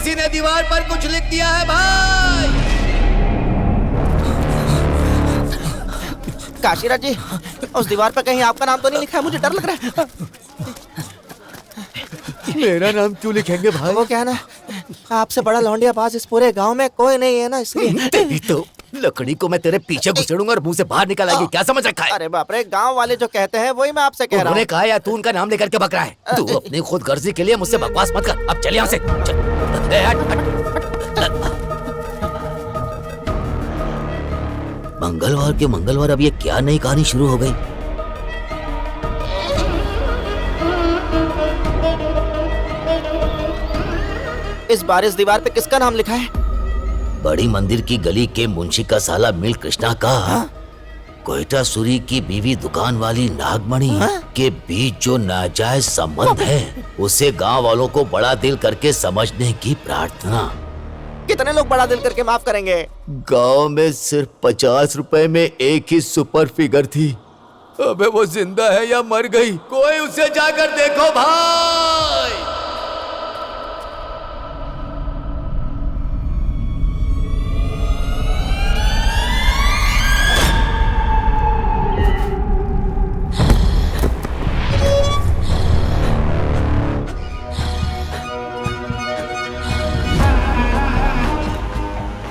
किसी ने दीवार पर कुछ लिख दिया है भाई। काशीराज जी, उस दीवार पर कहीं आपका नाम तो नहीं लिखा है? मुझे डर लग रहा है। मेरा नाम क्यों लिखेंगे भाई? वो क्या है ना, आपसे बड़ा लौंडिया पास इस पूरे गांव में कोई नहीं है ना, इसलिए। तेरी तो लकड़ी को मैं तेरे पीछे घुसेड़ूंगा और मुंह से बाहर निकल आएगी। क्या समझ रखा है? अरे बाप रे, गांव वाले जो कहते हैं वही मैं आपसे कह रहा हूँ। उन्होंने कहा या तू उनका नाम लेकर के बक रहा है? तू अपनी खुद गर्जी के लिए मुझसे बकवास मत कर। अब चल यहाँ से, चल। मंगलवार के मंगलवार अब ये क्या नई कहानी शुरू हो गई? इस बार इस दीवार पे किसका नाम लिखा है? बड़ी मंदिर की गली के मुंशी का साला मिल कृष्णा का कोयटासुरी की बीवी दुकान वाली नागमणि के बीच जो नाजायज संबंध है, उसे गांव वालों को बड़ा दिल करके समझने की प्रार्थना। कितने लोग बड़ा दिल करके माफ करेंगे? गांव में सिर्फ 50 रुपए में एक ही सुपर फिगर थी। अबे वो जिंदा है या मर गई? कोई उसे जाकर देखो भाई।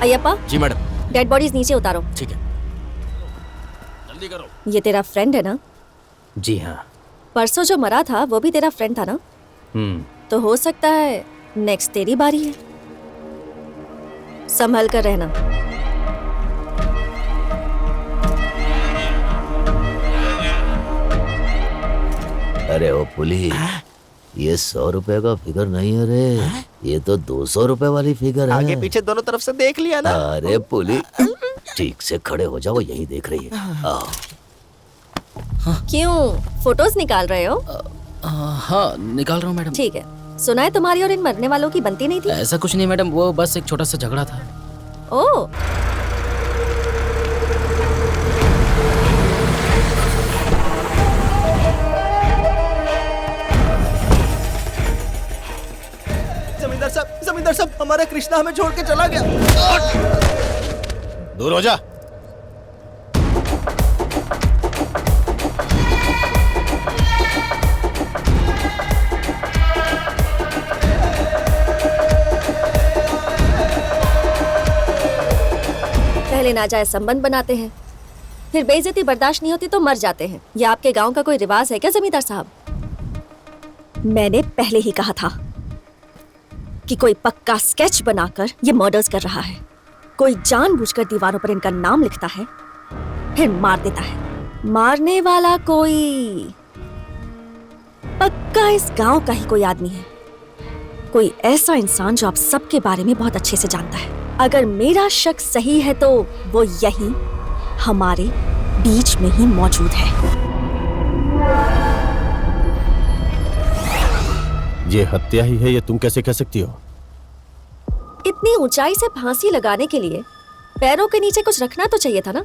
अय्यप्पा। जी मैडम। डेड बॉडीज नीचे उतारो। ठीक है। जल्दी करो। ये तेरा फ्रेंड है ना? जी हाँ। परसों जो मरा था वो भी तेरा फ्रेंड था ना? तो हो सकता है नेक्स्ट तेरी बारी है। संभल कर रहना। अरे ओ पुली, ये 100 रुपए का फिगर नहीं है रे, ये तो 200 रुपए वाली फिगर है। आगे पीछे दोनों तरफ से देख लिया ना। अरे पुली, ठीक से खड़े हो जाओ, यही देख रही है। आओ। क्यों फोटोज निकाल रहे हो? हाँ निकाल रहा हूँ मैडम। ठीक है। सुना है तुम्हारी और इन मरने वालों की बनती नहीं थी? ऐसा कुछ नहीं मैडम, वो बस एक छोटा सा झगड़ा था। ओह, जमींदार साहब, हमारा कृष्णा हमें छोड़ के चला गया। दूर हो जा। पहले नाजायज संबंध बनाते हैं, फिर बेइज्जती बर्दाश्त नहीं होती तो मर जाते हैं। ये आपके गांव का कोई रिवाज है क्या जमींदार साहब? मैंने पहले ही कहा था कि कोई पक्का स्केच बनाकर ये मर्डर्स कर रहा है। कोई जानबूझकर दीवारों पर इनका नाम लिखता है फिर मार देता है। मारने वाला कोई पक्का इस गांव का ही कोई आदमी है, कोई ऐसा इंसान जो आप सबके बारे में बहुत अच्छे से जानता है। अगर मेरा शक सही है तो वो यही हमारे बीच में ही मौजूद है। ये हत्या ही है, ये तुम कैसे कह सकती हो? इतनी ऊंचाई से फांसी लगाने के लिए पैरों के नीचे कुछ रखना तो चाहिए था ना,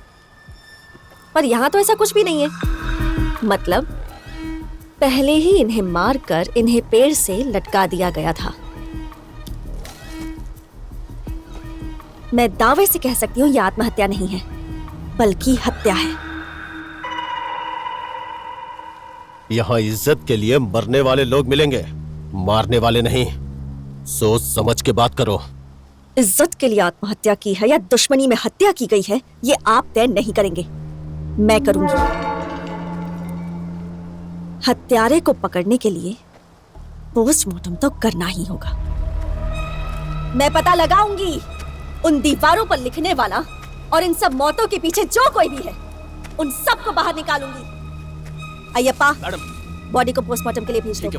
पर यहाँ तो ऐसा कुछ भी नहीं है। मतलब पहले ही इन्हें मारकर इन्हें पेड़ से लटका दिया गया था। मैं दावे से कह सकती हूँ ये आत्महत्या नहीं है बल्कि हत्या है। यहाँ इज्जत के लिए मरने वाले लोग मिलेंगे, मारने वाले नहीं। सोच समझ के बात करो। इज्जत के लिए आत्महत्या की है या दुश्मनी में हत्या की गई है, ये आप तय नहीं करेंगे, मैं करूंगी। हत्यारे को पकड़ने के लिए पोस्टमार्टम तो करना ही होगा। मैं पता लगाऊंगी उन दीवारों पर लिखने वाला और इन सब मौतों के पीछे जो कोई भी है, उन सबको बाहर निकालूंगी। अय्यप्पा, बॉडी को पोस्टमार्टम के लिए भेज दो।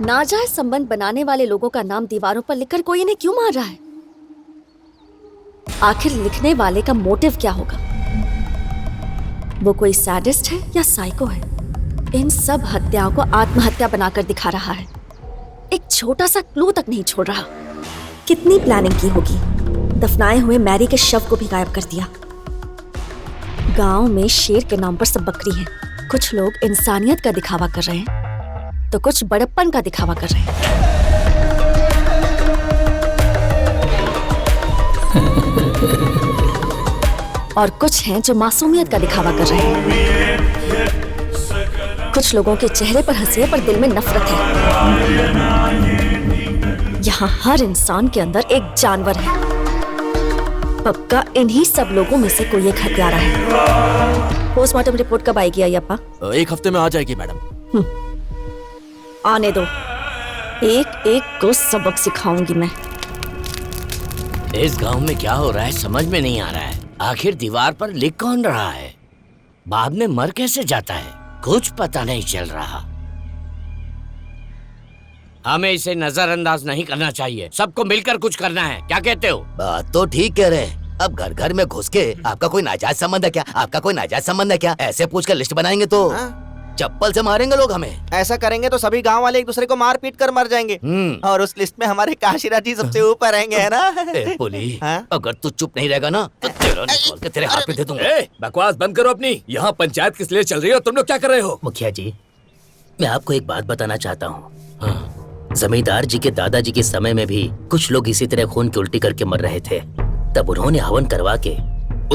नाजायज संबंध बनाने वाले लोगों का नाम दीवारों पर लिखकर कोई इन्हें क्यों मार रहा है? आखिर लिखने वाले का मोटिव क्या होगा? वो कोई सैडिस्ट है या साइको है? इन सब हत्याओं को आत्महत्या बनाकर दिखा रहा है। एक छोटा सा क्लू तक नहीं छोड़ रहा। कितनी प्लानिंग की होगी। दफनाए हुए मैरी के शव को भी गायब कर दिया। गांव में शेर के नाम पर सब बकरी हैं। कुछ लोग इंसानियत का दिखावा कर रहे हैं तो कुछ बड़प्पन का दिखावा कर रहे हैं। और कुछ हैं जो मासूमियत का दिखावा कर रहे हैं। कुछ लोगों के चेहरे पर हंसी है पर दिल में नफरत है। यहाँ हर इंसान के अंदर एक जानवर है। पक्का इन्हीं सब लोगों में से कोई एक हत्यारा है। पोस्टमार्टम रिपोर्ट कब आएगी अय्यप्पा? 1 हफ्ते में आ जाएगी मैडम। आने दो, एक एक को सबक सिखाऊंगी मैं। इस गांव में क्या हो रहा है समझ में नहीं आ रहा है। आखिर दीवार पर लिख कौन रहा है? बाद में मर कैसे जाता है? कुछ पता नहीं चल रहा। हमें इसे नजरअंदाज नहीं करना चाहिए। सबको मिलकर कुछ करना है। क्या कहते हो? बात तो ठीक कह रहे हैं। अब घर घर में घुस के आपका कोई नाजायज संबंध है क्या? आपका कोई नाजायज संबंध है क्या? ऐसे पूछ कर लिस्ट बनाएंगे तो चप्पल से मारेंगे लोग हमें। ऐसा करेंगे तो सभी गांव वाले एक दूसरे को मार पीट कर मर जाएंगे। और उस लिस्ट में हमारे काशीराज जी सबसे ऊपर रहेंगे, है ना? पुली, अगर तू चुप नहीं रहेगा ना तो तेरा निकाल के तेरे हाथ में दे दूंगा। बकवास बंद करो अपनी। यहाँ पंचायत किस लिए चल रही है और तुम लोग क्या कर रहे हो? मुखिया जी, मैं आपको एक बात बताना चाहता हूँ। जमींदार जी के दादाजी के समय में भी कुछ लोग इसी तरह खून की उल्टी करके मर रहे थे। तब उन्होंने हवन करवा के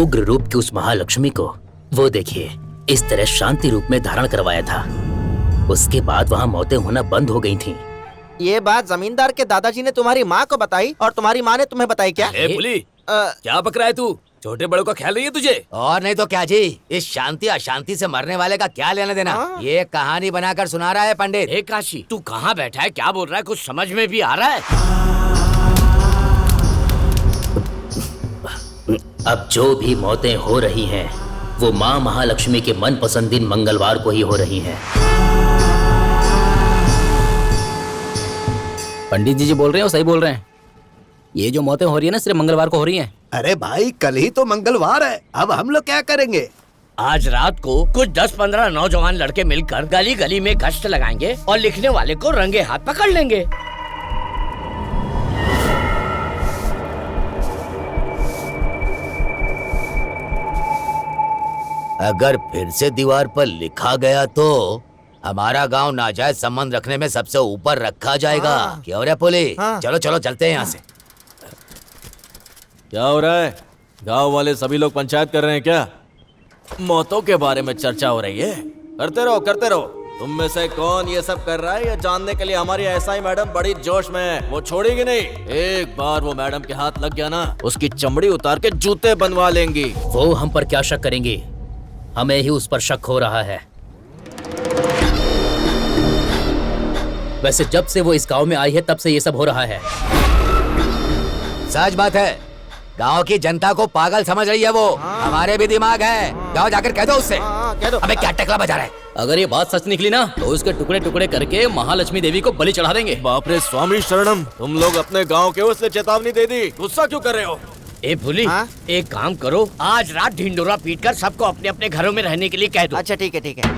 उग्र रूप की उस महालक्ष्मी को, वो देखिए, इस तरह शांति रूप में धारण करवाया था। उसके बाद वहाँ मौतें होना बंद हो गई थीं। ये बात जमींदार के दादाजी ने तुम्हारी माँ को बताई और तुम्हारी माँ ने तुम्हें बताई क्या? पुली, क्या बक रहा है तू? छोटे बड़ों का ख्याल नहीं है तुझे? और नहीं तो क्या जी, इस शांति अशांति से मरने वाले का क्या लेना देना? ये कहानी बनाकर सुना रहा है पंडित। हे काशी, तू कहाँ बैठा है? क्या बोल रहा है? कुछ समझ में भी आ रहा है? अब जो भी मौतें हो रही हैं, वो माँ महालक्ष्मी के मनपसंद दिन मंगलवार को ही हो रही हैं। पंडित जी बोल रहे हो, सही बोल रहे हैं। ये जो मौतें हो रही है ना, सिर्फ मंगलवार को हो रही हैं। अरे भाई, कल ही तो मंगलवार है। अब हम लोग क्या करेंगे? आज रात को कुछ 10-15 नौजवान लड़के मिलकर गली गली में गश्त लगाएंगे और लिखने वाले को रंगे हाथ पकड़ लेंगे। अगर फिर से दीवार पर लिखा गया तो हमारा गांव नाजायज संबंध रखने में सबसे ऊपर रखा जाएगा। क्या हो रहा है पुली? चलो चलो चलते हैं यहाँ से। क्या हो रहा है? गांव वाले सभी लोग पंचायत कर रहे हैं क्या? मौतों के बारे में चर्चा हो रही है। करते रहो करते रहो। तुम में से कौन ये सब कर रहा है, ये जानने के लिए हमारी एसआई मैडम बड़ी जोश में है। वो छोड़ेगी नहीं। एक बार वो मैडम के हाथ लग गया ना, उसकी चमड़ी उतार के जूते बनवा लेंगी। वो हम पर क्या शक करेंगी? हमें ही उस पर शक हो रहा है। वैसे जब से वो इस गांव में आई है तब से ये सब हो रहा है। सच बात है। गांव की जनता को पागल समझ रही है वो। हमारे भी दिमाग है। जाओ जाकर कह दो उससे। अबे क्या टकला बजा रहा है? अगर ये बात सच निकली ना तो उसके टुकड़े टुकड़े करके महालक्ष्मी देवी को बलि चढ़ा देंगे। बाप रे स्वामी शरणम, तुम लोग अपने गांव के उससे चेतावनी दे दी। गुस्सा क्यों कर रहे हो? ए भूली, एक काम करो, आज रात ढिंडोरा पीटकर सबको अपने अपने घरों में रहने के लिए कह दो। अच्छा ठीक है ठीक है।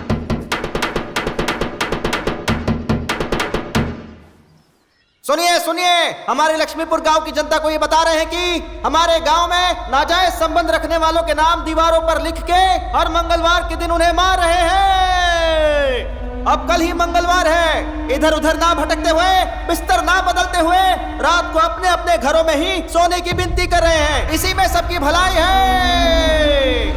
सुनिए सुनिए, हमारे लक्ष्मीपुर गांव की जनता को ये बता रहे हैं कि हमारे गांव में नाजायज संबंध रखने वालों के नाम दीवारों पर लिख के हर मंगलवार के दिन उन्हें मार रहे हैं। अब कल ही मंगलवार है। इधर उधर ना भटकते हुए, बिस्तर ना बदलते हुए रात को अपने अपने घरों में ही सोने की विनती कर रहे हैं। इसी में सबकी भलाई है।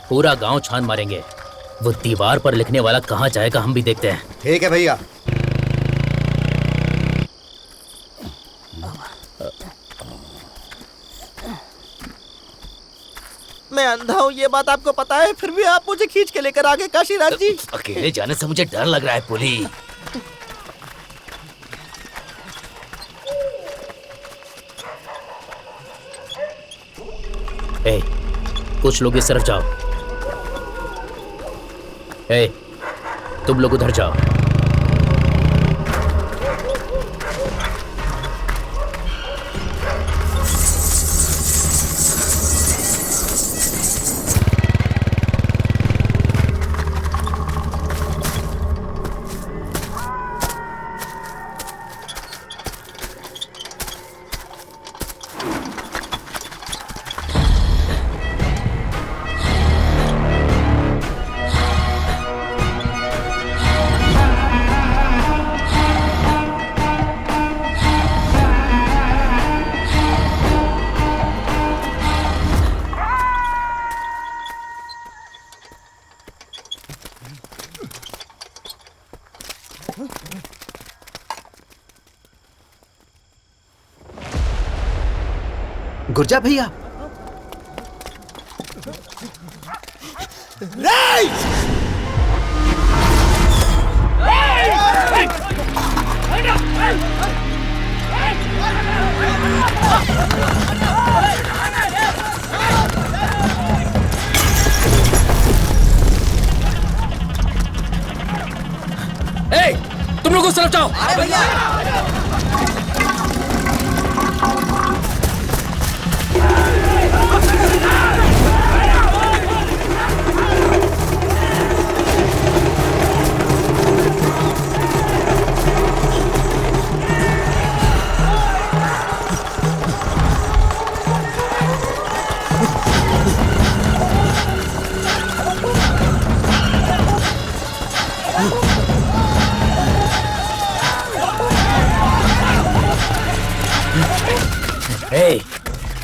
पूरा गांव छान मारेंगे। वो दीवार पर लिखने वाला कहाँ जाएगा हम भी देखते हैं। ठीक है भैया। मैं अंधा हूँ, ये बात आपको पता है, फिर भी आप मुझे खींच के लेकर आगे काशीराज जी। अकेले जाने से मुझे डर लग रहा है पुली। कुछ लोग इस तरफ जाओ। ए, तुम लोग उधर जाओ। गुर्जा भैया, तुम लोग उस तरफ जाओ।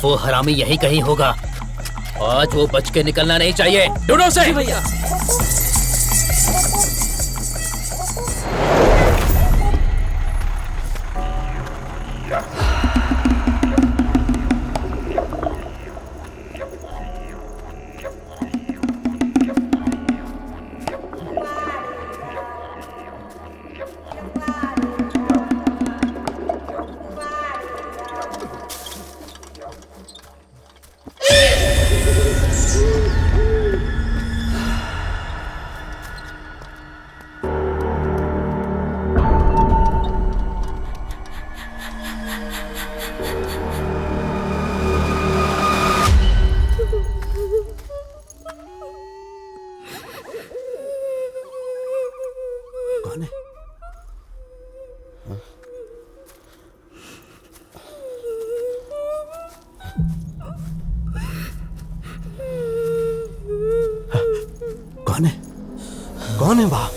वो हरामी यहीं कहीं होगा। आज वो बच के निकलना नहीं चाहिए। ढूंढो उसे। भैया। कौन है वहां?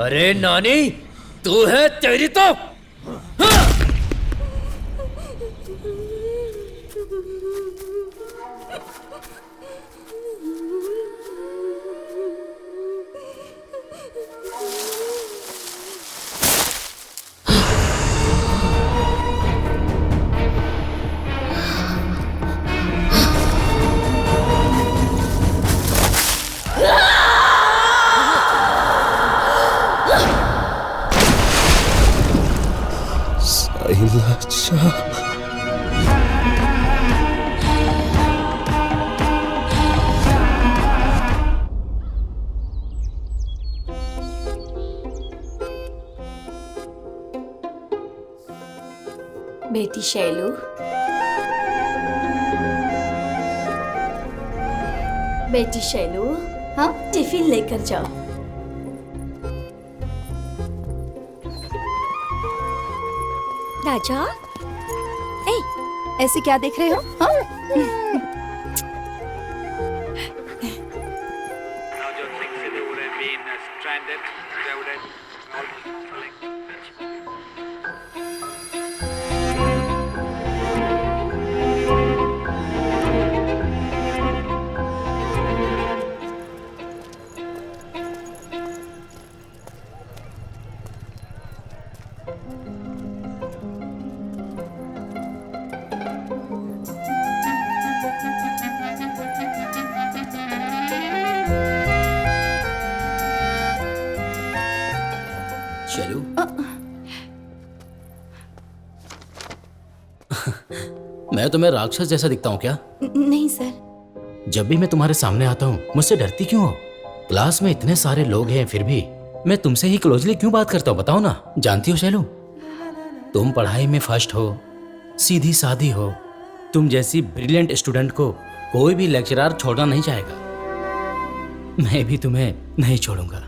अरे नानी, तू है तेरी तो। बेटी शैलू, बेटी शैलू, हाँ टिफिन लेकर जाओ। राजा, ऐसे क्या देख रहे हो? हाँ? शैलू, मैं तुम्हें राक्षस जैसा दिखता हूँ क्या? नहीं सर। जब भी मैं तुम्हारे सामने आता हूँ मुझसे डरती क्यों हो? क्लास में इतने सारे लोग हैं फिर भी मैं तुमसे ही क्लोजली क्यों बात करता हूँ, बताओ ना। जानती हो शैलू, तुम पढ़ाई में फर्स्ट हो, सीधी सादी हो, तुम जैसी ब्रिलियंट स्टूडेंट को कोई भी लेक्चरर छोड़ना नहीं चाहेगा। मैं भी तुम्हें नहीं छोड़ूंगा।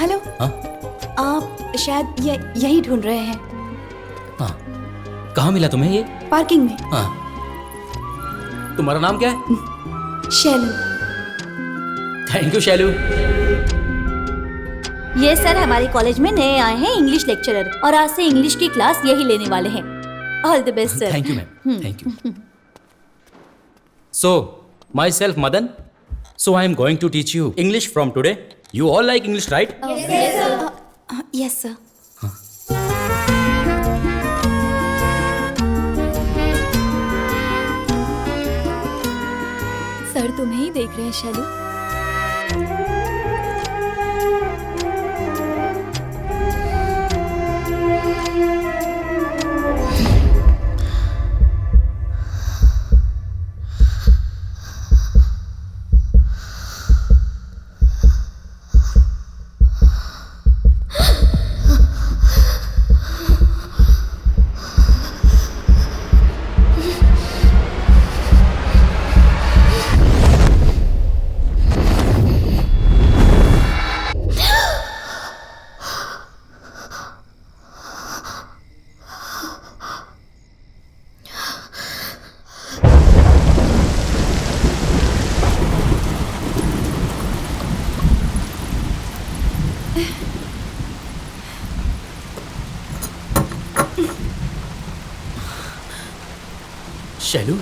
हेलो। आप शायद यही ढूंढ रहे हैं। हाँ, कहाँ मिला तुम्हें ये? पार्किंग में। हाँ, तुम्हारा नाम क्या है? शैलू। Thank you Shailu. ये सर हमारे कॉलेज में नए आए हैं इंग्लिश लेक्चरर और आज से इंग्लिश की क्लास यही लेने वाले हैं। All the best sir. Thank you ma'am, thank you. So, myself Madan. So I am going to teach you English from today. You all like English, right? Yes, sir. Yes, sir. Sir तुम्हें ही देख रहे हैं शैलू। शैलू,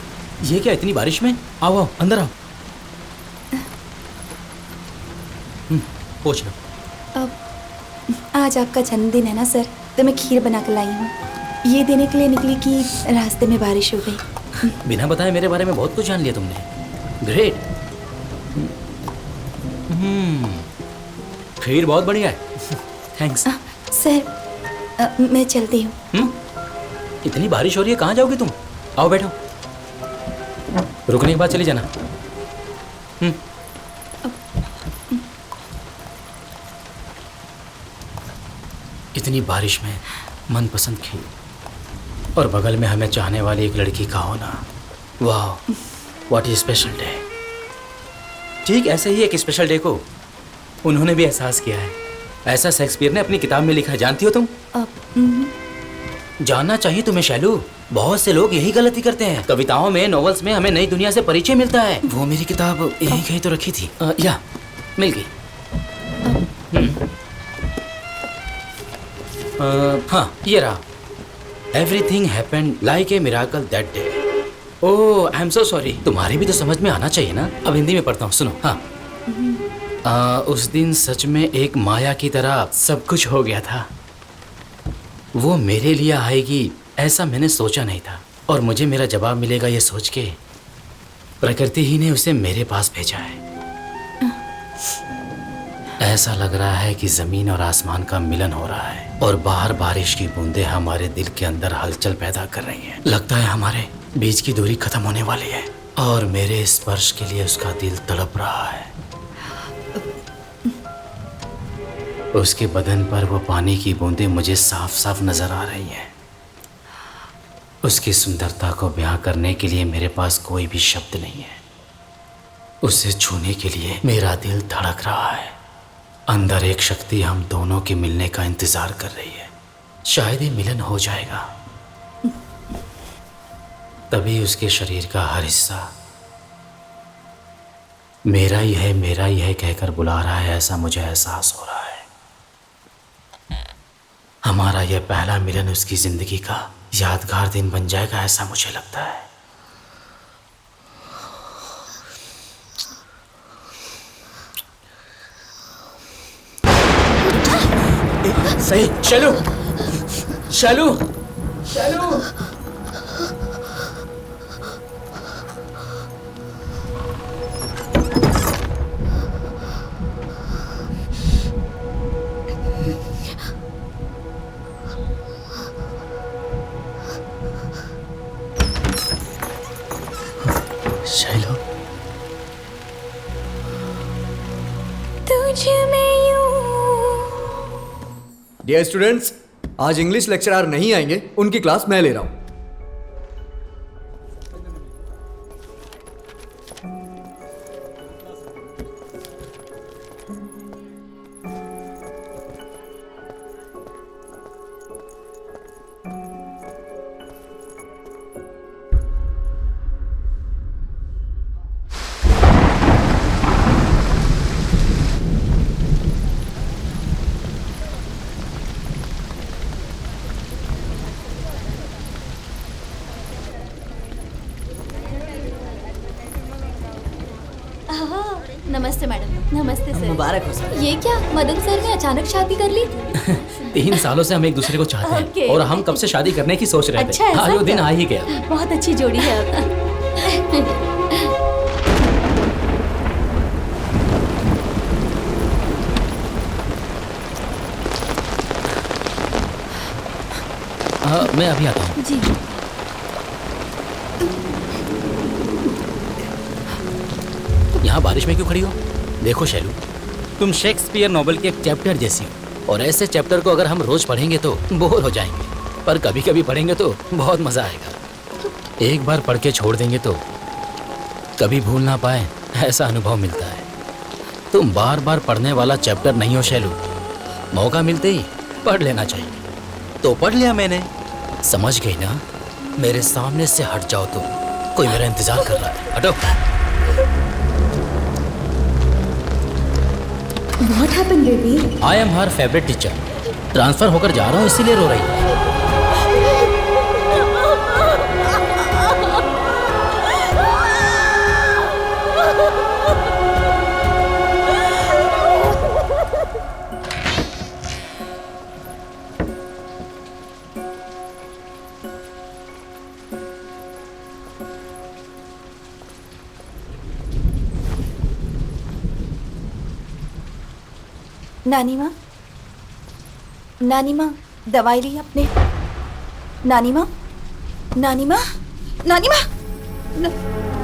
ये क्या इतनी बारिश में? आओ आओ अंदर आओ। पोछ लो। आज आपका जन्मदिन है ना सर, तो मैं खीर बना कर लाई हूँ। ये देने के लिए निकली कि रास्ते में बारिश हो गई। बिना बताए मेरे बारे में बहुत कुछ जान लिया तुमने। ग्रेट। खीर बहुत बढ़िया है। थैंक्स। सर मैं चलती हूँ। इतनी बारिश हो रही है, कहाँ जाओगी तुम? आओ बैठो, रुकने के बाद चली जाना। इतनी बारिश में मनपसंद खीर और बगल में हमें चाहने वाली एक लड़की का होना, वाह व्हाट इज स्पेशल डे। ठीक ऐसे ही एक स्पेशल डे को उन्होंने भी एहसास किया है। ऐसा शेक्सपियर ने अपनी किताब में लिखा है, जानती हो तुम? जानना चाहिए तुम्हें शैलू। बहुत से लोग यही गलती करते हैं। कविताओं में, नॉवेल्स में हमें नई दुनिया से परिचय मिलता है। वो मेरी किताब यहीं कहीं तो रखी थी। या मिल गई। हाँ ये रहा। Everything happened like a miracle that day. Oh I am so sorry. तुम्हारी भी तो समझ में आना चाहिए ना। अब हिंदी में पढ़ता हूँ, सुनो। हाँ उस दिन सच में एक माया की तरह सब कुछ हो गया था। वो मेरे लिए आएगी ऐसा मैंने सोचा नहीं था, और मुझे मेरा जवाब मिलेगा ये सोच के प्रकृति ही ने उसे मेरे पास भेजा है। ऐसा लग रहा है कि जमीन और आसमान का मिलन हो रहा है और बाहर बारिश की बूंदें हमारे दिल के अंदर हलचल पैदा कर रही हैं। लगता है हमारे बीच की दूरी खत्म होने वाली है और मेरे स्पर्श के लिए उसका दिल तड़प रहा है। उसके बदन पर वो पानी की बूंदें मुझे साफ साफ नजर आ रही हैं। उसकी सुंदरता को बयां करने के लिए मेरे पास कोई भी शब्द नहीं है। उसे छूने के लिए मेरा दिल धड़क रहा है। अंदर एक शक्ति हम दोनों के मिलने का इंतजार कर रही है। शायद ये मिलन हो जाएगा। तभी उसके शरीर का हर हिस्सा मेरा ही है कहकर बुला रहा है, ऐसा मुझे एहसास हो रहा है। हमारा यह पहला मिलन उसकी जिंदगी का यादगार दिन बन जाएगा, ऐसा मुझे लगता है। सही। शैलू, शैलू, शैलू। शैलू, तुझ में यूं। डियर स्टूडेंट्स, आज इंग्लिश लेक्चरर नहीं आएंगे, उनकी क्लास मैं ले रहा हूं। नमस्ते मैडम। नमस्ते सर। मुबारक हो सर। ये क्या, मदन सर ने अचानक शादी कर ली? 3 सालों से हम एक दूसरे को चाहते हैं Okay. और हम कब से शादी करने की सोच रहे अच्छा, थे। ऐसा आज वो दिन क्या? आ ही गया। बहुत अच्छी जोड़ी है आपका। मैं अभी आता हूँ। जी। यहाँ बारिश में क्यों खड़ी हो? देखो शैलू, तुम शेक्सपियर नॉवेल के एक चैप्टर जैसी हो, और ऐसे चैप्टर को अगर हम रोज पढ़ेंगे तो बोर हो जाएंगे, पर कभी कभी पढ़ेंगे तो बहुत मजा आएगा। एक बार पढ़ के छोड़ देंगे तो कभी भूल ना पाए, ऐसा अनुभव मिलता है। तुम बार बार पढ़ने वाला चैप्टर नहीं हो शैलू, मौका मिलते ही पढ़ लेना चाहिए। तो पढ़ लिया मैंने। समझ गई ना? मेरे सामने से हट जाओ तुम, कोई मेरा इंतजार कर रहा है। हटो। What happened, baby? I am her favorite teacher. Transfer होकर जा रहा हूँ इसीलिए रो रही है। नानी माँ, नानी माँ, दवाई ली आपने? नानी माँ, नानी माँ, नानी माँ,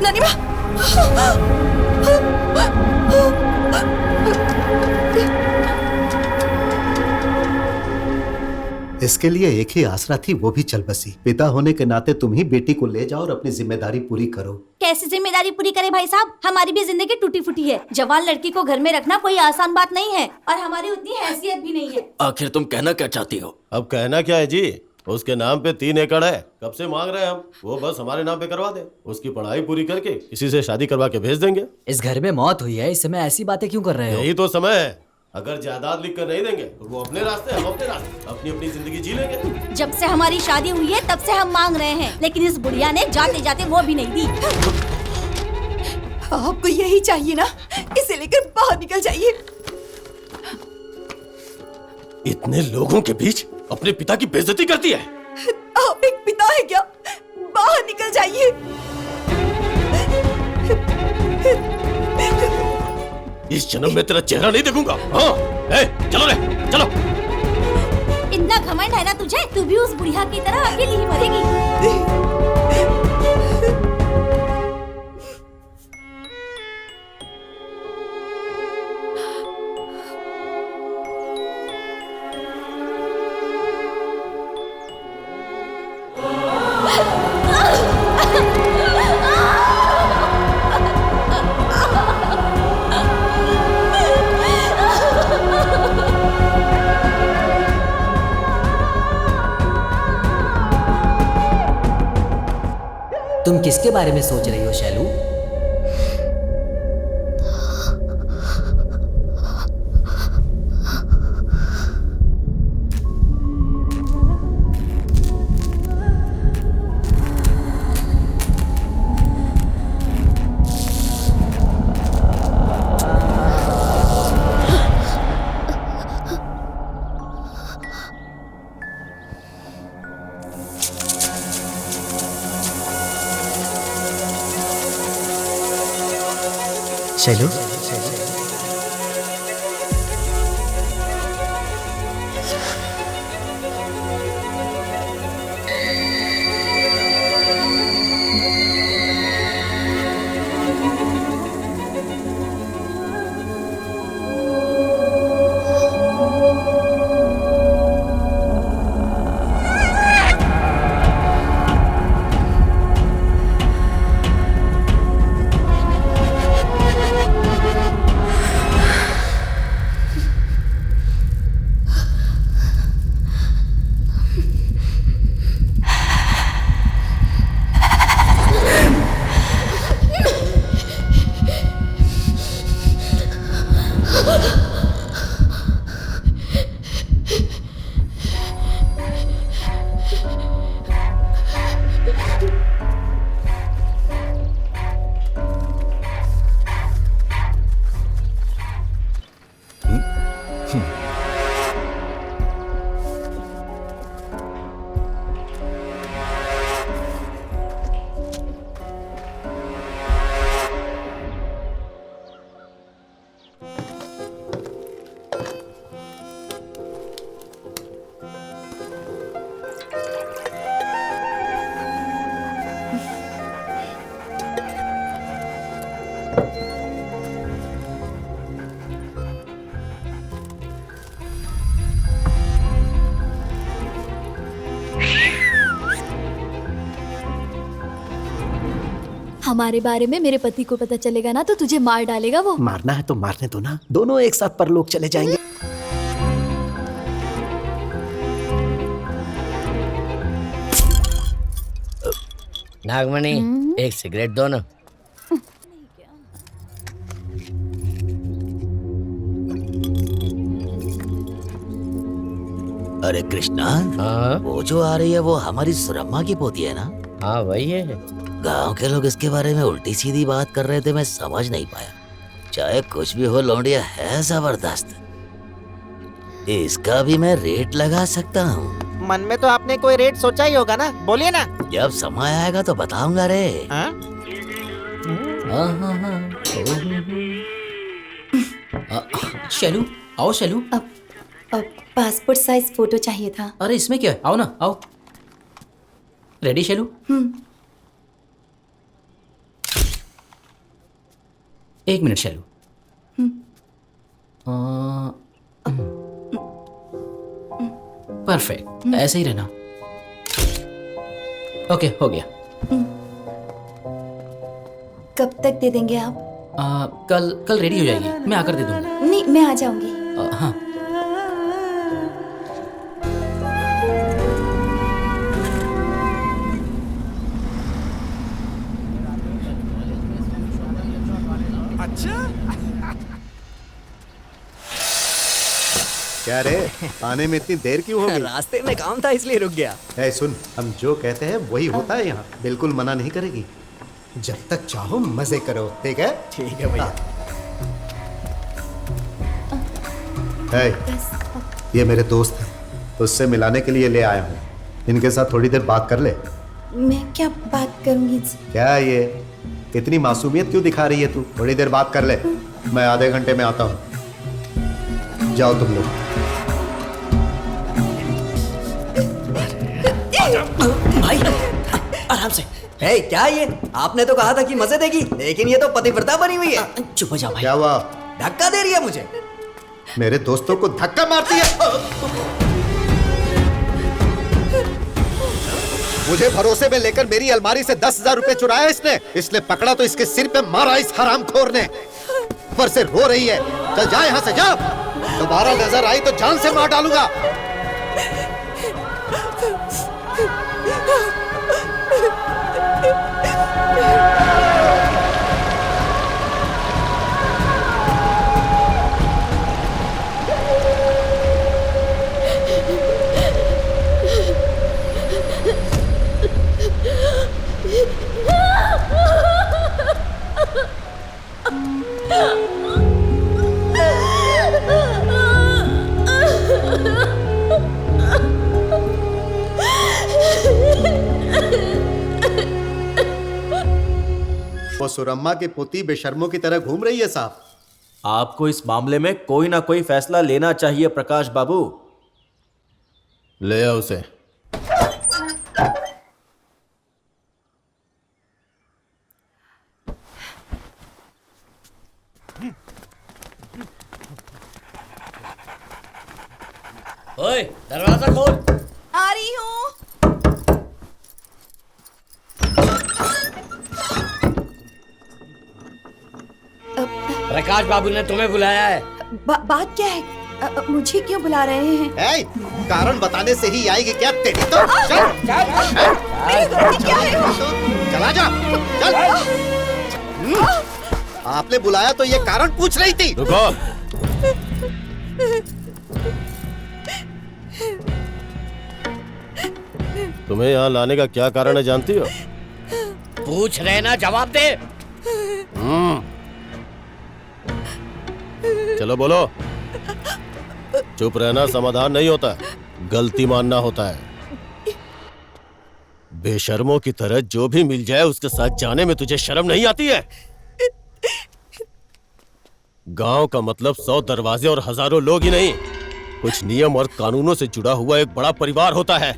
नानी माँ। इसके लिए एक ही आसरा थी, वो भी चल बसी। पिता होने के नाते तुम ही बेटी को ले जाओ और अपनी जिम्मेदारी पूरी करो। कैसी जिम्मेदारी पूरी करे भाई साहब? हमारी भी जिंदगी टूटी फूटी है। जवान लड़की को घर में रखना कोई आसान बात नहीं है और हमारी उतनी हैसियत भी नहीं है। आखिर तुम कहना क्या चाहती हो? अब कहना क्या है जी, उसके नाम पे 3 एकड़ है, कब से मांग रहे हैं हम, वो बस हमारे नाम पे करवा दे। उसकी पढ़ाई पूरी करके किसी से शादी करवा के भेज देंगे। इस घर में मौत हुई है, इस समय ऐसी बातें क्यों कर रहे हो? यही तो समय है। अगर जायदाद लिख कर नहीं देंगे तो वो अपने रास्ते, हम अपने रास्ते, अपनी अपनी जिंदगी जी लेंगे। जब से हमारी शादी हुई है तब से हम मांग रहे हैं, लेकिन इस बुढ़िया ने जाते जाते वो भी नहीं दी। आपको यही चाहिए ना, इसे लेकर बाहर निकल जाइए। इतने लोगों के बीच अपने पिता की बेइज्जती करती है। आप एक पिता है क्या? बाहर निकल जाइए। इस जन्म में तेरा चेहरा नहीं देखूंगा। हाँ, चलो रे, चलो। इतना घमंड है ना तुझे, तू भी उस बुढ़िया की तरह अकेली ही मरेगी। तुम किसके बारे में सोच रही हो शैलू? शैलू, हमारे बारे में मेरे पति को पता चलेगा ना तो तुझे मार डालेगा वो। मारना है तो मारने दो ना, दोनों एक साथ परलोक चले जाएंगे। नागमणि, एक सिगरेट दो ना। अरे कृष्णा, वो जो आ रही है वो हमारी सुरम्मा की पोती है ना? हाँ वही है। गांव के लोग इसके बारे में उल्टी सीधी बात कर रहे थे, मैं समझ नहीं पाया। चाहे कुछ भी हो, लौंडिया है जबरदस्त। इसका भी मैं रेट लगा सकता हूँ। मन में तो आपने कोई रेट सोचा ही होगा ना, बोलिए ना। जब समय आएगा तो बताऊंगा रे। शैलू, आओ शैलू। पासपोर्ट साइज फोटो चाहिए था। अरे इसमें क्या है, आओ ना आओ। रेडी शैलू? एक मिनट शैलू। परफेक्ट, ऐसे ही रहना। ओके हो गया। कब तक दे देंगे आप? कल रेडी हो जाएगी, मैं आकर दे दूंगा। नहीं, मैं आ जाऊंगी। हाँ। क्या रे, आने में इतनी देर क्यों हो गई? रास्ते में काम था इसलिए रुक गया। ए सुन, हम जो कहते हैं वही होता है यहाँ, बिल्कुल मना नहीं करेगी। जब तक चाहो मजे करो, ठीक है? ठीक है भैया। ये मेरे दोस्त हैं, उससे मिलाने के लिए ले आया हूँ। इनके साथ थोड़ी देर बात कर ले। मैं क्या बात करूंगी? क्या ये इतनी मासूमियत क्यों दिखा रही है तू? थोड़ी देर बात कर ले, मैं आधे घंटे में आता हूँ। जाओ तुम लोग। भाई आराम से। हे क्या ये, आपने तो कहा था कि मजे देगी, लेकिन ये तो पतिव्रता बनी हुई है। चुप हो जाओ भाई। क्या हुआ? धक्का दे रही है मुझे। मेरे दोस्तों को धक्का मारती है। मुझे भरोसे में लेकर मेरी अलमारी से 10,000 रुपए चुराया इसने पकड़ा तो इसके सिर पे मारा इस हरामखोर ने। ऊपर से रो रही है। चल जा यहाँ से, जा। दोबारा नजर आई तो जान से मार डालूंगा। वो सुरम्मा की पोती बेशर्मों की तरह घूम रही है साहब। आपको इस मामले में कोई ना कोई फैसला लेना चाहिए प्रकाश बाबू। ले आओ उसे। ओए, दरवाजा खोल। आ रही हूँ। प्रकाश बाबू ने तुम्हें बुलाया है। बात क्या है? मुझे क्यों बुला रहे हैं? कारण बताने से ही आएगी क्या तेरी तो? चल, क्या है? चला जा, चल। आपने बुलाया तो ये कारण पूछ रही थी। रुको। तुम्हें यहाँ लाने का क्या कारण है जानती हो? पूछ रहे ना, जवाब दे। चलो बोलो। चुप रहना समाधान नहीं होता, गलती मानना होता है। बेशर्मों की तरह जो भी मिल जाए उसके साथ जाने में तुझे शर्म नहीं आती है? गांव का मतलब 100 दरवाजे और हजारों लोग ही नहीं, कुछ नियम और कानूनों से जुड़ा हुआ एक बड़ा परिवार होता है।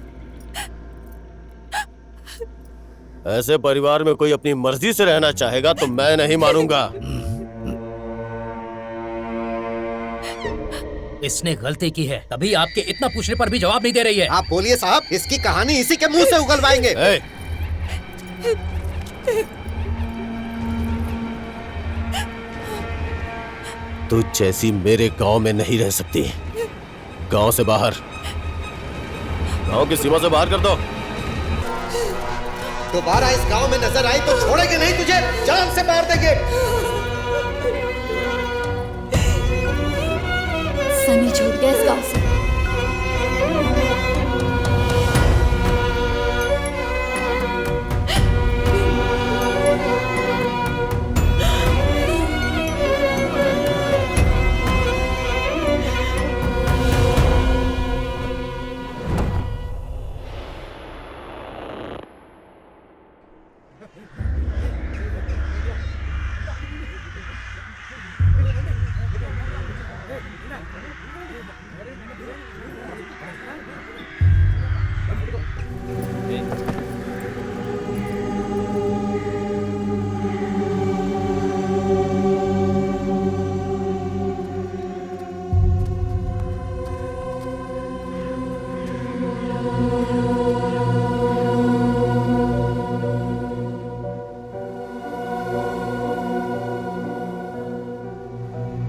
ऐसे परिवार में कोई अपनी मर्जी से रहना चाहेगा तो मैं नहीं मानूंगा। इसने गलती की है, तभी आपके इतना पूछने पर भी जवाब नहीं दे रही है। आप बोलिए साहब, इसकी कहानी इसी के मुंह से उगलवाएंगे। तू जैसी मेरे गांव में नहीं रह सकती। गांव से बाहर, गांव की सीमा से बाहर कर दो। दोबारा इस गांव में नजर आई तो छोड़ेंगे नहीं तुझे, जान से मार देंगे। सनी छूट गया इस गांव से।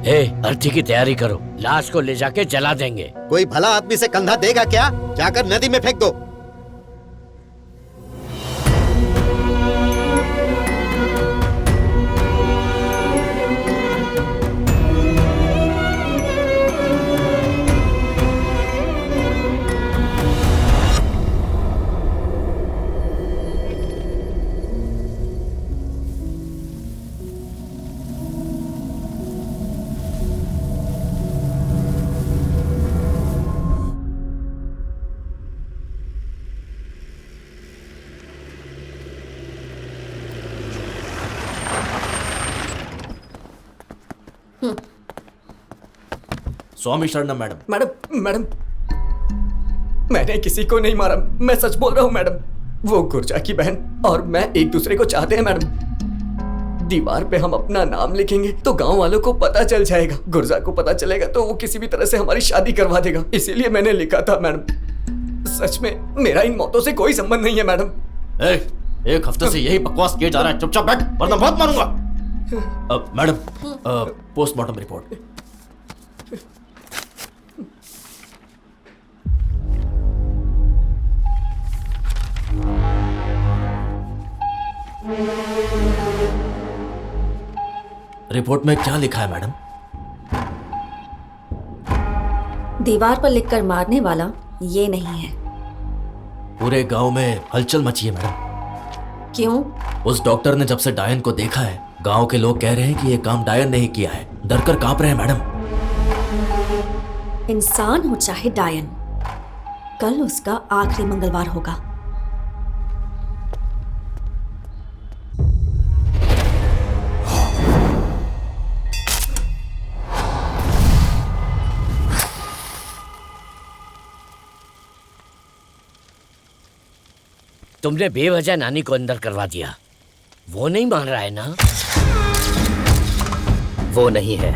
हे, अर्थी की तैयारी करो, लाश को ले जाके जला देंगे। कोई भला आदमी से कंधा देगा क्या? जाकर नदी में फेंक दो। स्वामी शरणम मैडम। मैडम मैडम, मैंने किसी को नहीं मारा, मैं सच बोल रहा हूँ मैडम। वो गुर्जा की बहन और मैं एक दूसरे को चाहते हैं मैडम। दीवार पे हम अपना नाम लिखेंगे तो गांव वालों को पता चल जाएगा। गुर्जा को पता चलेगा तो वो किसी भी तरह से हमारी शादी करवा देगा, इसीलिए मैंने लिखा था मैडम। सच में मेरा इन मौतों से कोई संबंध नहीं है मैडम। एक हफ्ते से यही बकवास किए जा रहा है, चुपचाप बैठ वरना बहुत मारूंगा। Madam, postmortem report. रिपोर्ट में क्या लिखा है मैडम? दीवार पर लिखकर मारने वाला ये नहीं है। पूरे गांव में हलचल मची है मैडम। क्यों? उस डॉक्टर ने जब से डायन को देखा है, गांव के लोग कह रहे हैं कि ये काम डायन ने ही किया है। डरकर कांप रहे हैं मैडम। इंसान हो चाहे डायन, कल उसका आखिरी मंगलवार होगा। तुमने बेवजह नानी को अंदर करवा दिया। वो नहीं मान रहा है ना? वो नहीं है।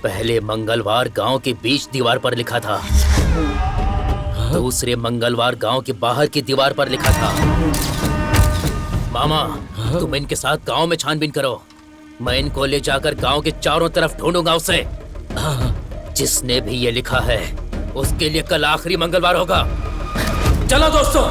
पहले मंगलवार गांव के बीच दीवार पर लिखा था, दूसरे मंगलवार गांव के बाहर की दीवार पर लिखा था। मामा, तुम इनके साथ गांव में छानबीन करो। मैं इनको ले जाकर गांव के चारों तरफ ढूंढूंगा उसे। जिसने भी ये लिखा है उसके लिए कल आखिरी मंगलवार होगा। चलो दोस्तों।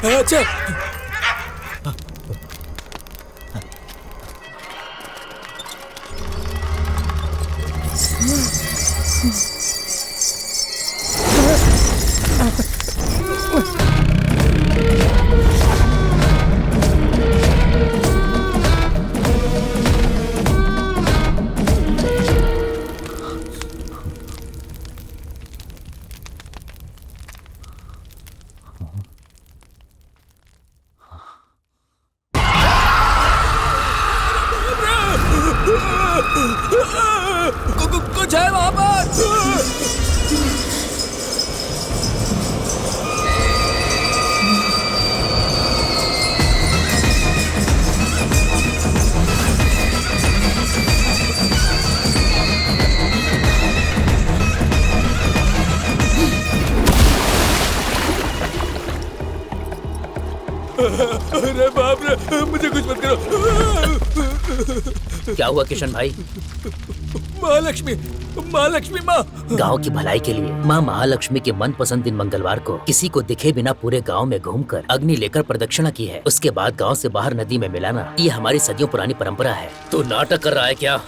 अच्छा, कुछ है वहां पर। अरे बाप रे, मुझे कुछ मत करो। क्या हुआ किशन भाई? महालक्ष्मी, महालक्ष्मी माँ। गांव की भलाई के लिए माँ महालक्ष्मी के मनपसंद दिन मंगलवार को किसी को दिखे बिना पूरे गांव में घूमकर अग्नि लेकर प्रदक्षिणा की है। उसके बाद गांव से बाहर नदी में मिलाना ये हमारी सदियों पुरानी परंपरा है। तू नाटक कर रहा है क्या?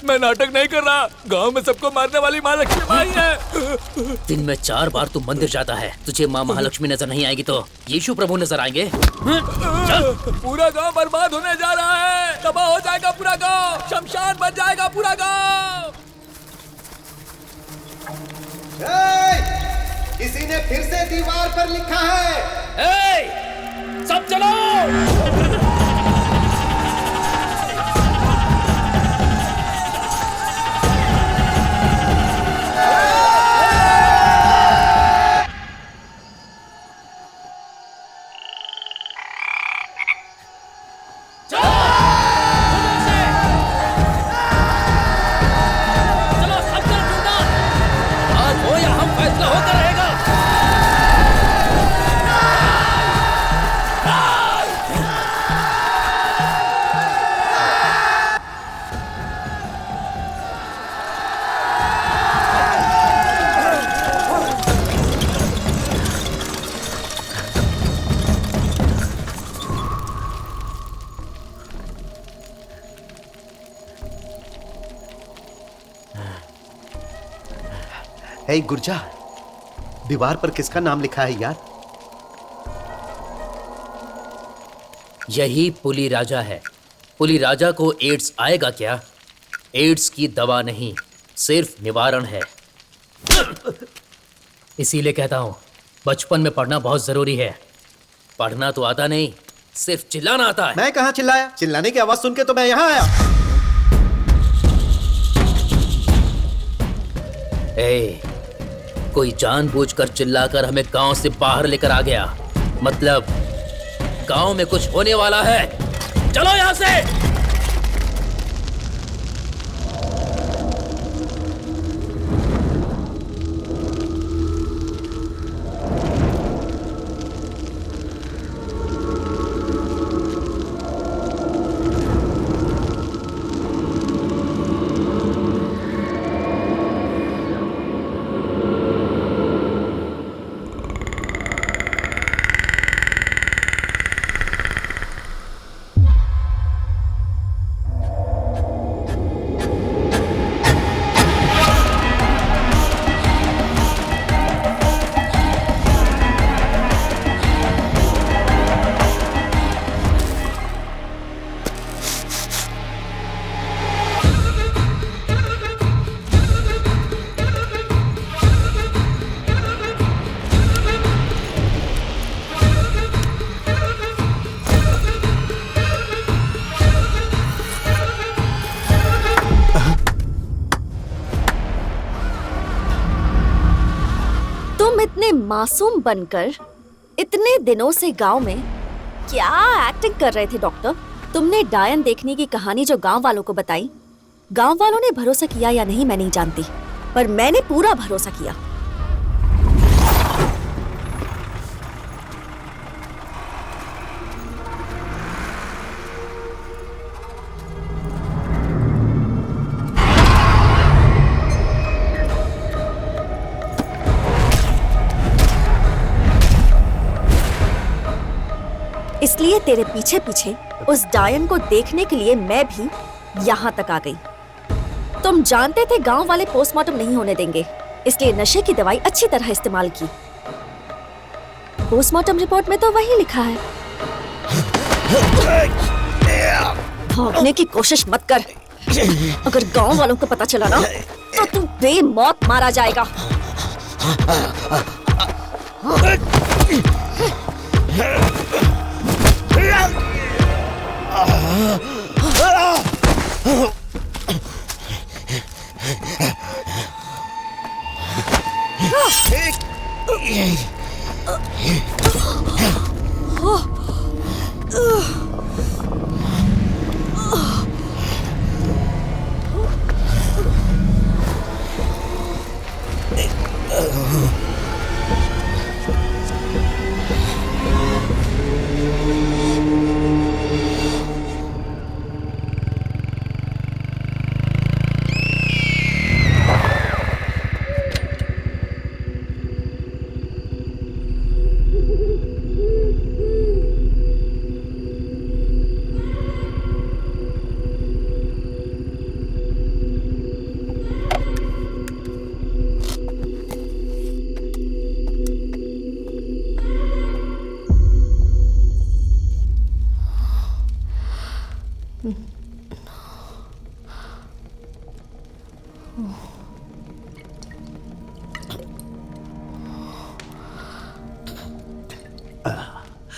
मैं नाटक नहीं कर रहा। गांव में सबको मारने वाली महालक्ष्मी माँ ही है। दिन में 4 बार तू मंदिर जाता है, तुझे माँ महालक्ष्मी नजर नहीं आएगी तो यीशु प्रभु नजर आएंगे। पूरा गांव बर्बाद होने जा रहा है, तबाह हो जाएगा पूरा गांव, शमशान बन जाएगा पूरा गांव। किसी ने फिर से दीवार पर लिखा है, सब चलो। हे गुर्जा, दीवार पर किसका नाम लिखा है यार? यही पुली राजा है। पुली राजा को एड्स आएगा क्या? एड्स की दवा नहीं, सिर्फ निवारण है। इसीलिए कहता हूं, बचपन में पढ़ना बहुत जरूरी है। पढ़ना तो आता नहीं, सिर्फ चिल्लाना आता है। मैं कहाँ चिल्लाया? चिल्लाने की आवाज सुन के तो मैं यहाँ आया। कोई जानबूझकर चिल्लाकर हमें गांव से बाहर लेकर आ गया, मतलब गांव में कुछ होने वाला है। चलो यहां से। मासूम बनकर इतने दिनों से गांव में क्या एक्टिंग कर रहे थे डॉक्टर? तुमने डायन देखने की कहानी जो गांव वालों को बताई, गांव वालों ने भरोसा किया या नहीं मैं नहीं जानती, पर मैंने पूरा भरोसा किया। इसलिए तेरे पीछे पीछे उस डायन को देखने के लिए मैं भी यहाँ तक आ गई। तुम जानते थे गांव वाले पोस्टमार्टम नहीं होने देंगे, इसलिए नशे की दवाई अच्छी तरह इस्तेमाल की। पोस्टमार्टम रिपोर्ट में तो वही लिखा है। भागने की कोशिश मत कर, अगर गांव वालों को पता चला ना तो तू बेमौत मारा जाएगा।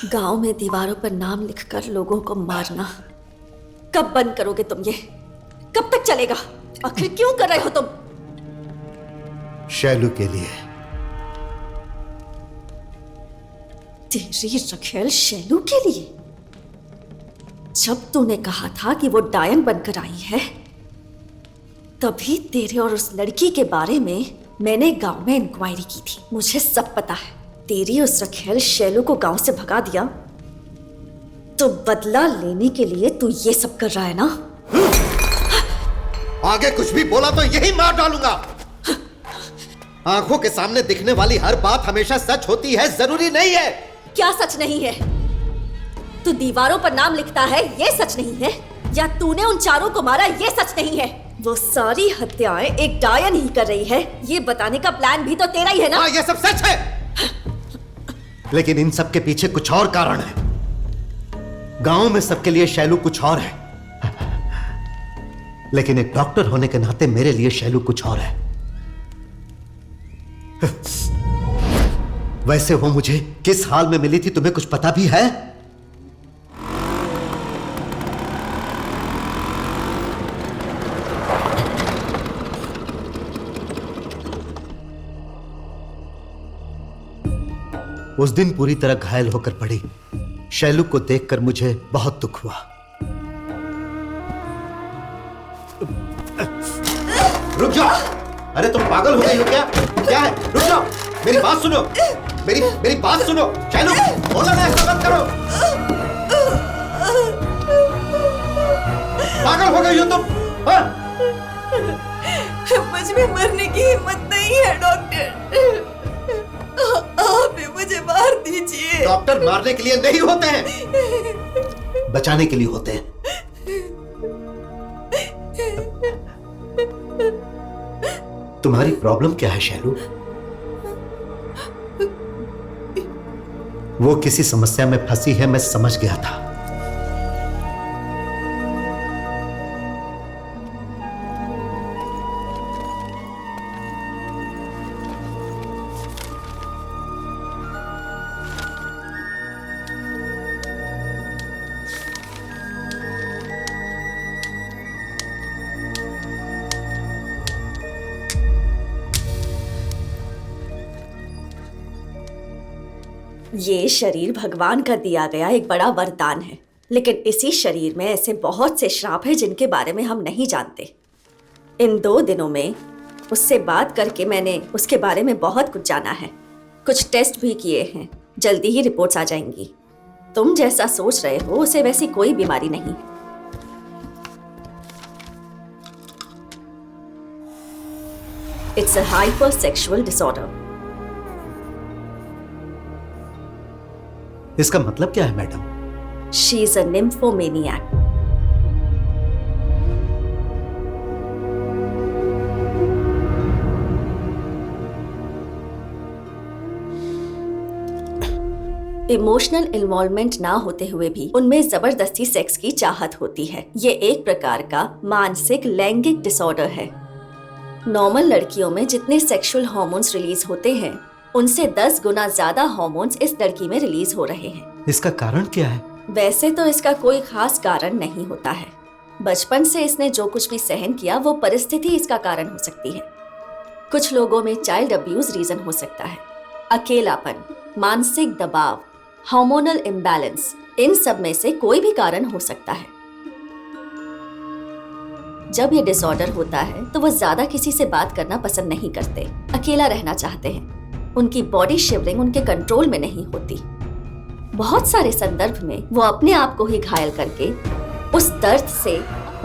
गांव में दीवारों पर नाम लिखकर लोगों को मारना कब बंद करोगे तुम? ये कब तक चलेगा? आखिर क्यों कर रहे हो तुम? शैलू के लिए। तेरी रखेल शैलू के लिए? जब तूने कहा था कि वो डायन बनकर आई है, तभी तेरे और उस लड़की के बारे में मैंने गांव में इंक्वायरी की थी। मुझे सब पता है। तेरी उस रखेल शैलू को गांव से भगा दिया तो बदला लेने के लिए तू ये सब कर रहा है ना? आगे कुछ भी बोला तो यही मार डालूंगा। आंखों के सामने दिखने वाली हर बात हमेशा सच होती है जरूरी नहीं है। क्या सच नहीं है? तू दीवारों पर नाम लिखता है ये सच नहीं है, या तूने उन चारों को मारा ये सच नहीं है? वो सारी हत्याएं एक डायन ही कर रही है, ये बताने का प्लान भी तो तेरा ही है ना? हाँ, ये सब सच है, लेकिन इन सब के पीछे कुछ और कारण है। गांव में सबके लिए शैलू कुछ और है, लेकिन एक डॉक्टर होने के नाते मेरे लिए शैलू कुछ और है। वैसे वो मुझे किस हाल में मिली थी तुम्हें कुछ पता भी है? उस दिन पूरी तरह घायल होकर पड़ी शैलू को देखकर मुझे बहुत दुख हुआ। रुक जाओ! अरे तुम पागल हो गई हो क्या? क्या है? रुक जाओ! मेरी बात सुनो, मेरी बात सुनो। शैलू, बोलो ना, ऐसा मत करो। पागल हो गई हो तुम? हाँ? मुझ में मरने की हिम्मत नहीं है डॉक्टर, आप ही मुझे मार दीजिए। डॉक्टर मारने के लिए नहीं होते हैं, बचाने के लिए होते हैं। तुम्हारी प्रॉब्लम क्या है शैलू? वो किसी समस्या में फंसी है, मैं समझ गया था। ये शरीर भगवान का दिया गया एक बड़ा वरदान है, लेकिन इसी शरीर में ऐसे बहुत से श्राप हैं जिनके बारे में हम नहीं जानते। इन 2 दिनों में उससे बात करके मैंने उसके बारे में बहुत कुछ जाना है, कुछ टेस्ट भी किए हैं। जल्दी ही रिपोर्ट्स आ जाएंगी। तुम जैसा सोच रहे हो उसे वैसी कोई बीमारी नहीं है। It's a hypersexual disorder. इसका मतलब क्या है madam? She is a nymphomaniac. Emotional involvement ना होते हुए भी उनमें जबरदस्ती सेक्स की चाहत होती है। ये एक प्रकार का मानसिक लैंगिक डिसऑर्डर है। नॉर्मल लड़कियों में जितने सेक्सुअल हार्मोन्स रिलीज होते हैं, उनसे 10 गुना ज्यादा हार्मोन्स इस लड़की में रिलीज हो रहे हैं। इसका कारण क्या है? वैसे तो इसका कोई खास कारण नहीं होता है। बचपन से इसने जो कुछ भी सहन किया वो परिस्थिति इसका कारण हो सकती है। कुछ लोगों में चाइल्ड अब्यूज रीजन हो सकता है। अकेलापन, मानसिक दबाव, हार्मोनल इम्बैलेंस, इन सब में से कोई भी कारण हो सकता है। जब ये डिसऑर्डर होता है तो वो ज्यादा किसी से बात करना पसंद नहीं करते, अकेला रहना चाहते हैं। उनकी बॉडी शिवरिंग उनके कंट्रोल में नहीं होती। बहुत सारे संदर्भ में वो अपने आप को ही घायल करके उस दर्द से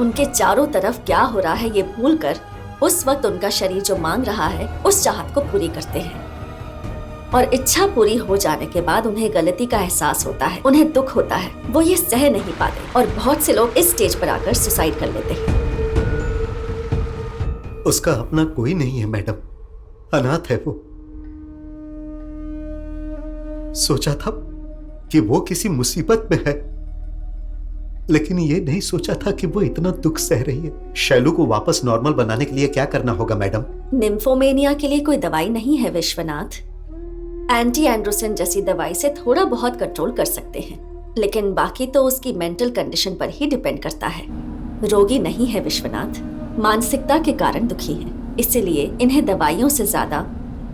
उनके चारों तरफ क्या हो रहा है ये भूलकर उस वक्त उनका शरीर जो मांग रहा है उस चाहत को पूरी करते हैं। और इच्छा पूरी हो जाने के बाद उन्हें गलती का एहसास होता है, उन्हें दुख होता है, वो ये सह नहीं पाते और बहुत से लोग इस स्टेज पर आकर सुसाइड कर लेते हैं। उसका अपना कोई नहीं है मैडम, अनाथ है वो। सोचा था कि वो किसी मुसीबत में है, लेकिन ये नहीं सोचा था कि वो इतना दुख सह रही है। शैलू को वापस नॉर्मल बनाने के लिए क्या करना होगा मैडम? निम्फोमेनिया के लिए कोई दवाई नहीं है विश्वनाथ। एंटी एंड्रोसिन जैसी दवाई से थोड़ा बहुत कंट्रोल कर सकते हैं, लेकिन बाकी तो उसकी मेंटल कंडीशन पर ही डिपेंड करता है। रोगी नहीं है विश्वनाथ, मानसिकता के कारण दुखी है, इसलिए इन्हें दवाइयों से ज्यादा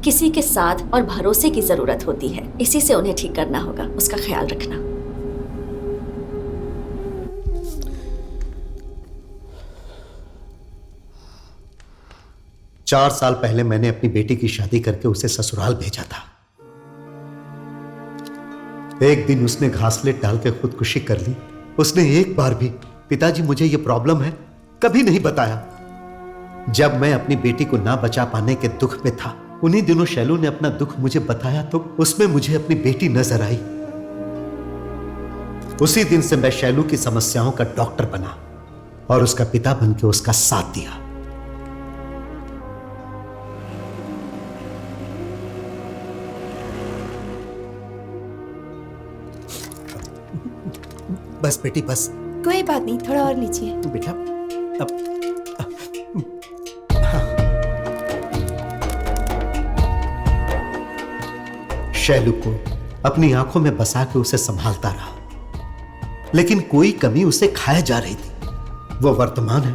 किसी के साथ और भरोसे की जरूरत होती है। इसी से उन्हें ठीक करना होगा, उसका ख्याल रखना। चार साल पहले मैंने अपनी बेटी की शादी करके उसे ससुराल भेजा था। एक दिन उसने घासलेट डाल के खुदकुशी कर ली। उसने एक बार भी पिताजी मुझे यह प्रॉब्लम है कभी नहीं बताया। जब मैं अपनी बेटी को ना बचा पाने के दुख में था, उन्हीं दिनों शैलू ने अपना दुख मुझे बताया तो उसमें मुझे अपनी बेटी नजर आई। उसी दिन से मैं शैलू की समस्याओं का डॉक्टर बना और उसका पिता बनकर उसका साथ दिया। बस बेटी बस। कोई बात नहीं, थोड़ा और लीजिए बेटा। अब शैलू को अपनी आंखों में बसा के उसे संभालता रहा, लेकिन कोई कमी उसे खाए जा रही थी। वो वर्तमान है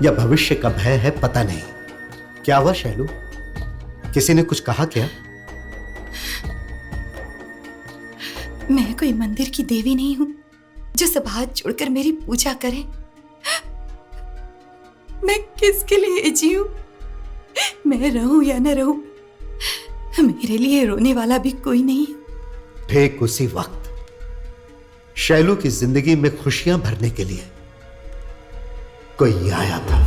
या भविष्य का भय है पता नहीं। क्या हुआ शैलू, किसी ने कुछ कहा क्या? मैं कोई मंदिर की देवी नहीं हूं जो सब हाथ जोड़कर मेरी पूजा करे। मैं किसके लिए जीऊं? मैं रहूं या न रहूं, मेरे लिए रोने वाला भी कोई नहीं। ठीक उसी वक्त शैलू की जिंदगी में खुशियां भरने के लिए कोई आया था।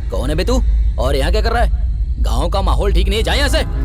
कौन है बे तू और यहाँ क्या कर रहा है? गांव का माहौल ठीक नहीं है, जा यहाँ से।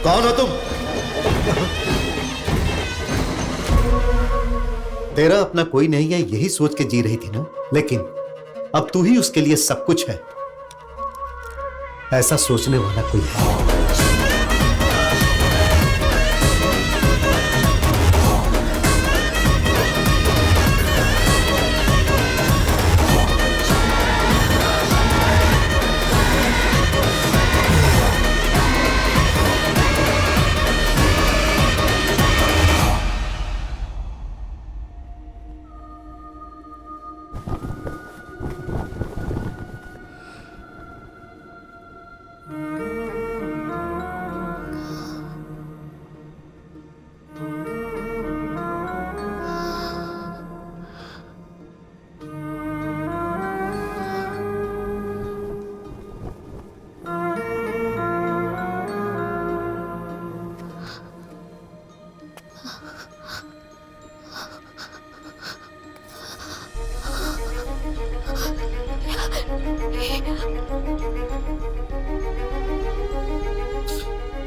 कौन हो तुम? तेरा अपना कोई नहीं है यही सोच के जी रही थी ना, लेकिन अब तू ही उसके लिए सब कुछ है, ऐसा सोचने वाला कोई है?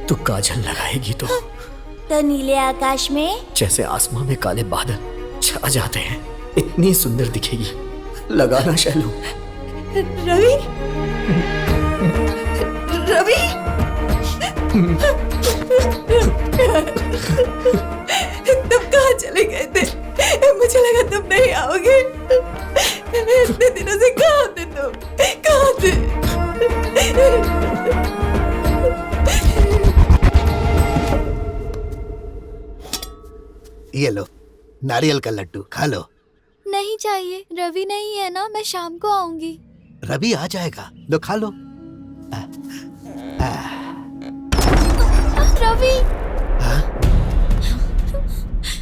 तू काजल लगाएगी तो नीले आकाश में जैसे आसमां में काले बादल छा जाते हैं, इतनी सुंदर दिखेगी। लगाना शैलू। रवि, रवि, तुम कहाँ चले गए थे? मुझे लगा तुम नहीं आओगे। इतने दिनों से कहाँ थे तुम? कहाँ थे? ये लो नारियल का लड्डू, खा लो। नहीं चाहिए, रवि नहीं है ना, मैं शाम को आऊंगी। रवि आ जाएगा, लो खा लो। रवि,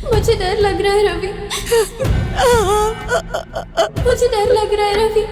मुझे डर लग रहा है रवि। मुझे डर लग रहा है रवि।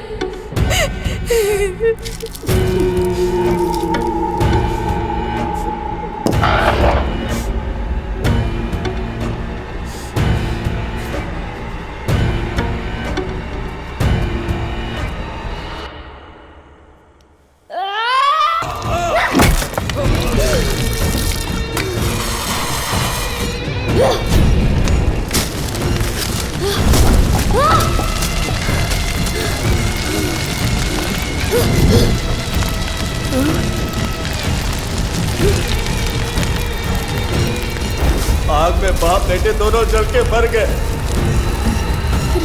आग में बाप बेटे दोनों जल के मर गए।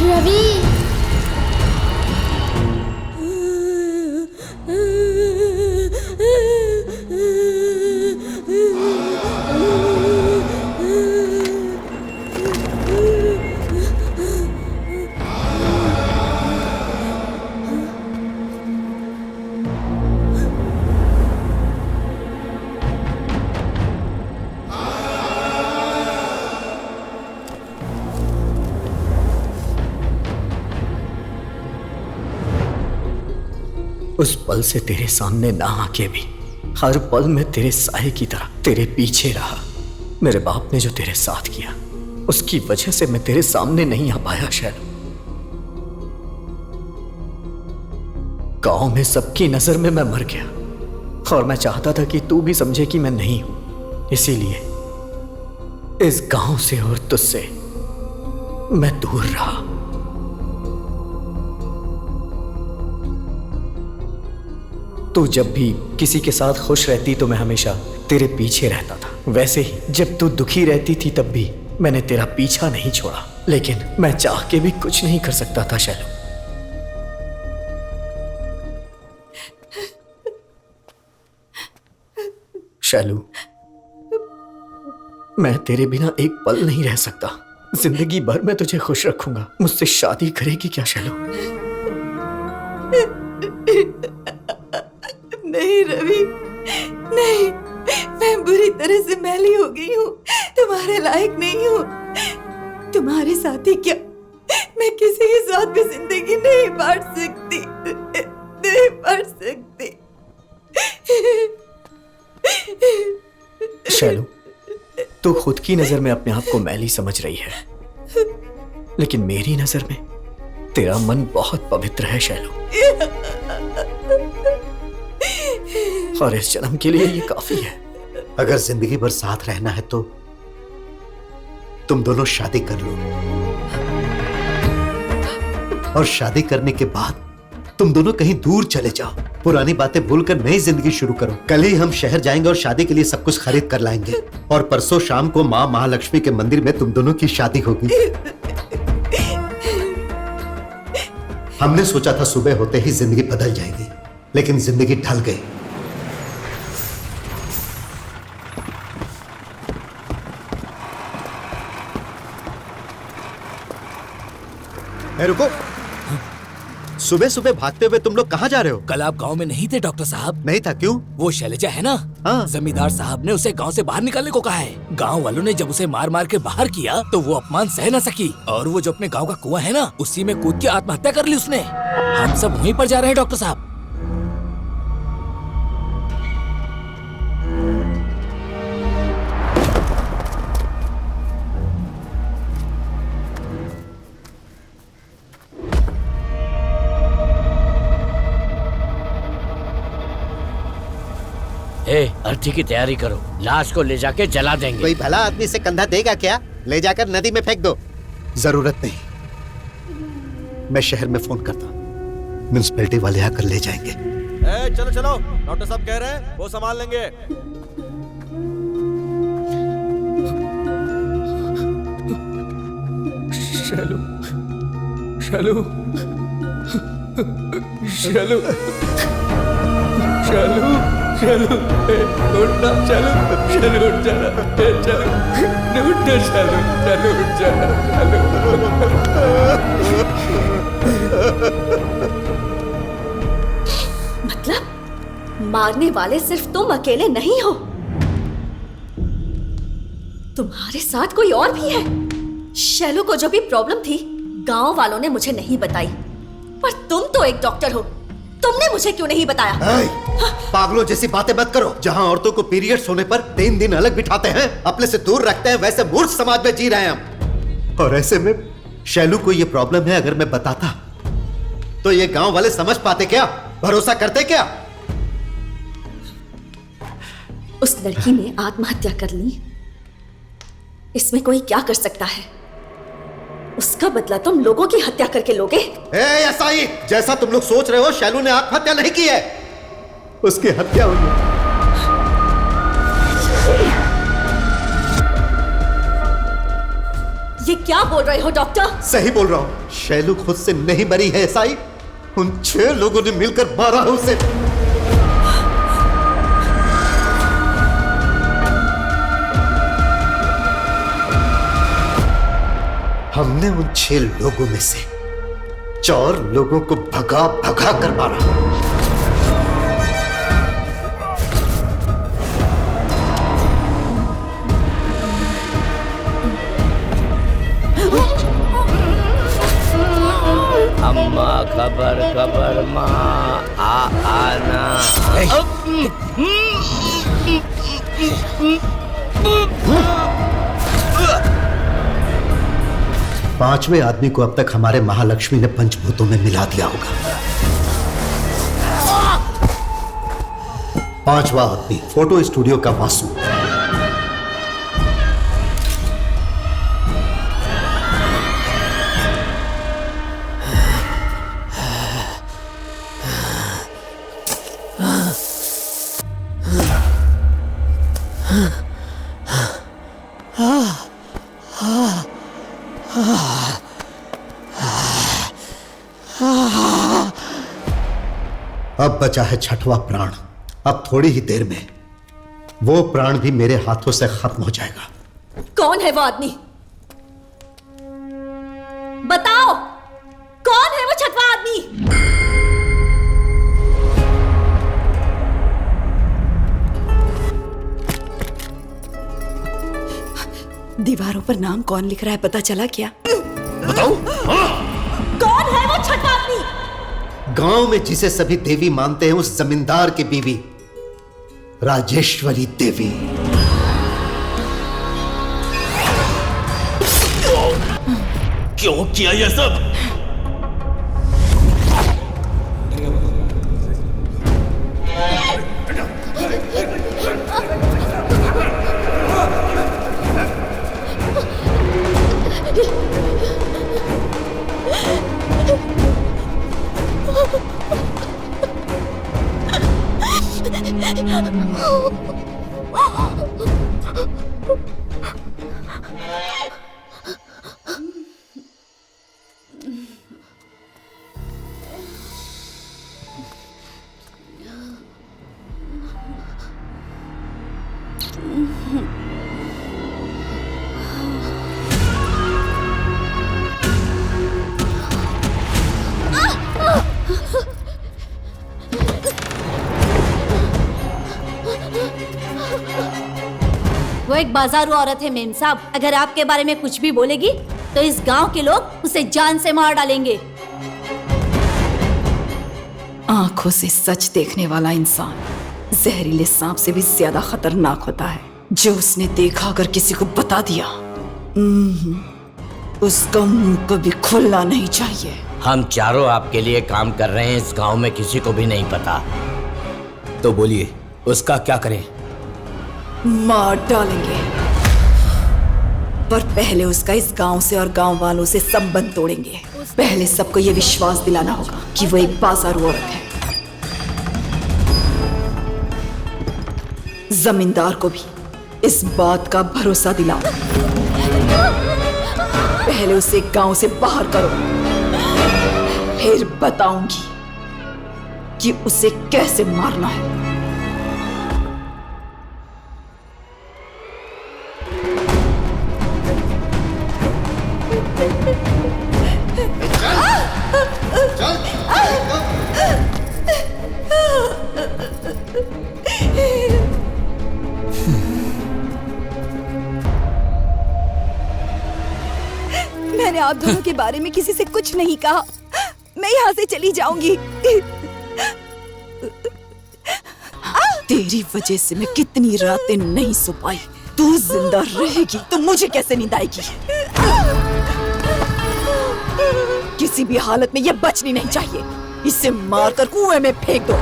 रवि, उस पल से तेरे सामने ना आके भी हर पल में तेरे साए की तरह तेरे पीछे रहा। मेरे बाप ने जो तेरे साथ किया उसकी वजह से मैं तेरे सामने नहीं आ पाया शैलू। गांव में सबकी नजर में मैं मर गया और मैं चाहता था कि तू भी समझे कि मैं नहीं हूं, इसीलिए इस गांव से और तुझसे मैं दूर रहा। तू जब भी किसी के साथ खुश रहती तो मैं हमेशा तेरे पीछे रहता था, वैसे ही जब तू दुखी रहती थी तब भी मैंने तेरा पीछा नहीं छोड़ा, लेकिन मैं चाह के भी कुछ नहीं कर सकता था शैलू। शैलू, मैं तेरे बिना एक पल नहीं रह सकता। जिंदगी भर मैं तुझे खुश रखूंगा। मुझसे शादी करेगी क्या शैलू? नहीं रवि, नहीं, मैं बुरी तरह से मैली हो गई हूँ, तुम्हारे लायक नहीं हूँ। तुम्हारे साथ ही क्या, मैं किसी के साथ भी जिंदगी नहीं बांट सकती, नहीं बांट सकती। शैलू, तू खुद की नजर में अपने आप को मैली समझ रही है, लेकिन मेरी नजर में तेरा मन बहुत पवित्र है शैलू, और इस जन्म के लिए ये काफी है। अगर जिंदगी भर साथ रहना है तो तुम दोनों शादी कर लो, और शादी करने के बाद तुम दोनों कहीं दूर चले जाओ, पुरानी बातें भूलकर नई जिंदगी शुरू करो। कल ही हम शहर जाएंगे और शादी के लिए सब कुछ खरीद कर लाएंगे, और परसों शाम को माँ महालक्ष्मी के मंदिर में तुम दोनों की शादी होगी। हमने सोचा था सुबह होते ही जिंदगी बदल जाएगी, लेकिन जिंदगी ढल गई। रुको, सुबह सुबह भागते हुए तुम लोग कहाँ जा रहे हो? कल आप गांव में नहीं थे डॉक्टर साहब? नहीं था, क्यों? वो शैलजा है ना, हाँ। जमींदार साहब ने उसे गांव से बाहर निकलने को कहा है। गांव वालों ने जब उसे मार मार के बाहर किया तो वो अपमान सह न सकी, और वो जो अपने गांव का कुआं है ना, उसी में कूद के आत्महत्या कर ली उसने। हम सब वहीं पर जा रहे हैं डॉक्टर साहब। अर्थी की तैयारी करो, लाश को ले जाके जला देंगे। कोई भला आदमी से कंधा देगा क्या? ले जाकर नदी में फेंक दो। जरूरत नहीं, मैं शहर में फोन करता हूँ, म्युनिसिपैलिटी वाले आकर ले जाएंगे। चलो चलो, डॉक्टर साहब कह रहे हैं वो संभाल लेंगे। शैलू, शैलू, शैलू, शैलू, शैलू, उठना, शैलू, शैलू उठ जाना, शैलू, उठना, शैलू, शैलू उठ जाना, मतलब मारने वाले सिर्फ तुम अकेले नहीं हो, तुम्हारे साथ कोई और भी है। शैलू को जो भी प्रॉब्लम थी गांव वालों ने मुझे नहीं बताई, पर तुम तो एक डॉक्टर हो, तुमने मुझे क्यों नहीं बताया? पागलों जैसी बातें मत करो। जहां औरतों को पीरियड्स होने पर 3 दिन अलग बिठाते हैं, अपने से दूर रखते हैं, वैसे मूर्ख समाज में जी रहे हैं हम। और ऐसे में शैलू को यह प्रॉब्लम है, अगर मैं बताता तो ये गांव वाले समझ पाते क्या? भरोसा करते क्या? उस लड़की ने आत्महत्या कर ली, इसमें कोई क्या कर सकता है? उसका बदला तुम लोगों की हत्या करके लोगे। ऐसा ही जैसा तुम लोग सोच रहे हो, शैलू ने आत्महत्या नहीं की है, उसकी हत्या हुई है। ये क्या बोल रहे हो डॉक्टर? सही बोल रहा हूं, शैलू खुद से नहीं मरी है साई, उन 6 लोगों ने मिलकर मारा है उसे। हमने उन 6 लोगों में से 4 लोगों को भगा भगा कर मारा। अम्मा खबर खबर माँ आना। 5वें आदमी को अब तक हमारे महालक्ष्मी ने पंचभूतों में मिला दिया होगा। 5वां आदमी फोटो स्टूडियो का वासु। अब बचा है 6वां प्राण। अब थोड़ी ही देर में वो प्राण भी मेरे हाथों से खत्म हो जाएगा। कौन है वो आदमी? बताओ, कौन है वो 6वां आदमी? दीवारों पर नाम कौन लिख रहा है पता चला क्या? बताओ। कौन है वो 6वां आदमी? गांव में जिसे सभी देवी मानते हैं, उस जमींदार की बीवी राजेश्वरी देवी। क्यों किया यह सब? वो एक बाजारू औरत है मेम साहब, अगर आपके बारे में कुछ भी बोलेगी तो इस गांव के लोग उसे जान से मार डालेंगे। आंखों से सच देखने वाला इंसान जहरीले सांप से भी ज्यादा खतरनाक होता है। जो उसने देखा अगर किसी को बता दिया, उसका मुंह कभी खुलना नहीं चाहिए। हम चारों आपके लिए काम कर रहे हैं, इस गांव में किसी को भी नहीं पता। तो बोलिए उसका क्या करें? मार डालेंगे, पर पहले उसका इस गांव से और गांव वालों से संबंध तोड़ेंगे। पहले सबको ये विश्वास दिलाना होगा कि वो एक बाजारू औरत है। जमींदार को भी इस बात का भरोसा दिलाओ। पहले उसे गांव से बाहर करो, फिर बताऊंगी कि उसे कैसे मारना है। मैंने आप दोनों के बारे में किसी से कुछ नहीं कहा। मैं यहाँ से चली जाऊंगी। तेरी वजह से मैं कितनी रातें नहीं सो पाई। तू जिंदा रहेगी तो मुझे कैसे नींद आएगी? किसी भी हालत में ये बचनी नहीं चाहिए। इसे मारकर कुएं में फेंक दो।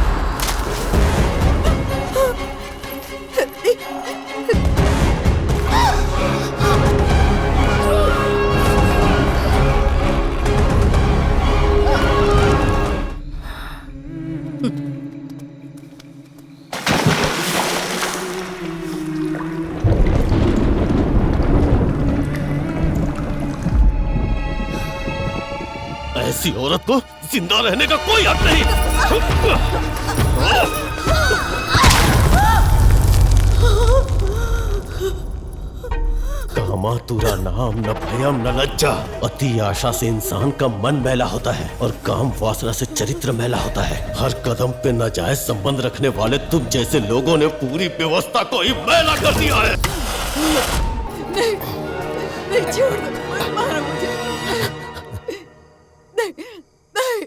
ऐसी औरत को जिंदा रहने का कोई हक नहीं। कामातुरा नाम न भयम न लज्जा। अति आशा से इंसान का मन मैला होता है और काम वासना से चरित्र मैला होता है। हर कदम पे नाजायज संबंध रखने वाले तुम जैसे लोगों ने पूरी व्यवस्था को ही मैला कर दिया है। नहीं, नहीं छोड़ दो, मत मारो मुझे। नहीं, नहीं।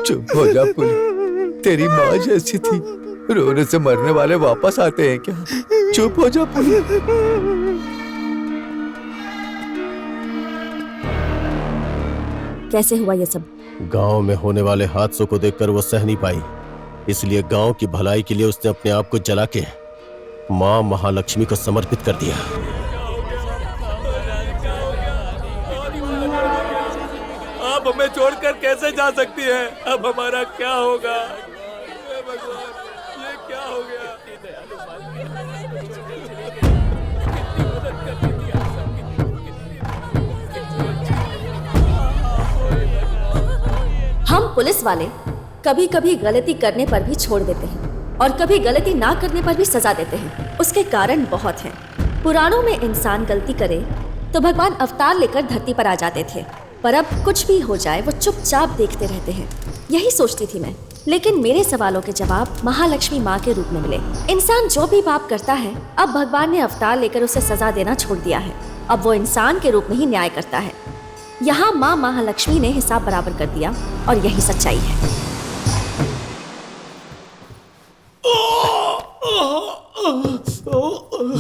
चुप हो जा पुली, तेरी माँ जैसी थी। रोने से मरने वाले वापस आते हैं क्या? चुप हो जा पुली। कैसे हुआ ये सब? गांव में होने वाले हादसों को देखकर वो सह नहीं पाई, इसलिए गांव की भलाई के लिए उसने अपने आप को जला के माँ महालक्ष्मी को समर्पित कर दिया। आप हमें छोड़कर कैसे जा सकती हैं? अब हमारा क्या होगा? हे भगवान, ये क्या हो गया? हम पुलिस वाले कभी कभी गलती करने पर भी छोड़ देते हैं और कभी गलती ना करने पर भी सजा देते हैं। उसके कारण बहुत हैं। पुराणों में इंसान गलती करे तो भगवान अवतार लेकर धरती पर आ जाते थे, पर अब कुछ भी हो जाए वो चुपचाप देखते रहते हैं। यही सोचती थी मैं, लेकिन मेरे सवालों के जवाब महालक्ष्मी माँ के रूप में मिले। इंसान जो भी पाप करता है, अब भगवान ने अवतार लेकर उसे सजा देना छोड़ दिया है। अब वो इंसान के रूप में ही न्याय करता है। यहाँ माँ महालक्ष्मी ने हिसाब बराबर कर दिया और यही सच्चाई है।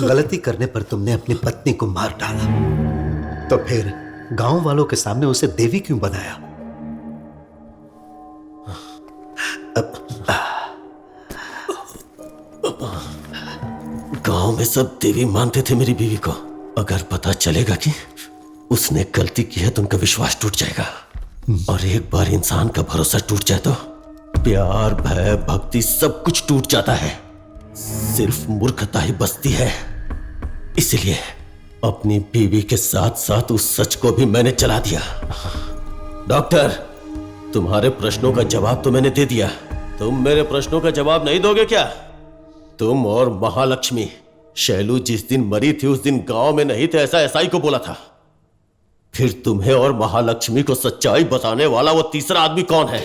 गलती करने पर तुमने अपनी पत्नी को मार डाला, तो फिर गांव वालों के सामने उसे देवी क्यों बनाया? गांव में सब देवी मानते थे मेरी बीवी को। अगर पता चलेगा कि उसने गलती की है तो उनका विश्वास टूट जाएगा, और एक बार इंसान का भरोसा टूट जाए तो प्यार, भय, भक्ति सब कुछ टूट जाता है। सिर्फ मूर्खता ही बचती है। इसलिए अपनी बीवी के साथ साथ उस सच को भी मैंने जला दिया। डॉक्टर, तुम्हारे प्रश्नों का जवाब तो मैंने दे दिया। तुम मेरे प्रश्नों का जवाब नहीं दोगे क्या? तुम और महालक्ष्मी, शैलू जिस दिन मरी थी उस दिन गांव में नहीं थे, ऐसा एसआई को बोला था। फिर तुम्हें और महालक्ष्मी को सच्चाई बताने वाला वो तीसरा आदमी कौन है?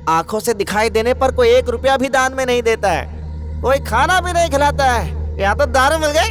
आंखों से दिखाई देने पर कोई 1 रुपया भी दान में नहीं देता है, कोई खाना भी नहीं खिलाता है। यहाँ तो दारू मिल गई।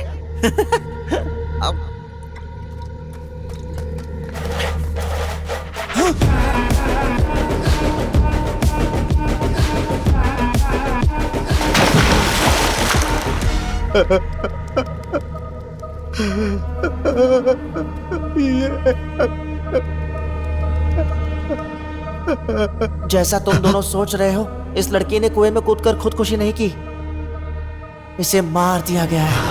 जैसा तुम दोनों सोच रहे हो, इस लड़की ने कुएं में कूदकर खुदकुशी नहीं की, इसे मार दिया गया है।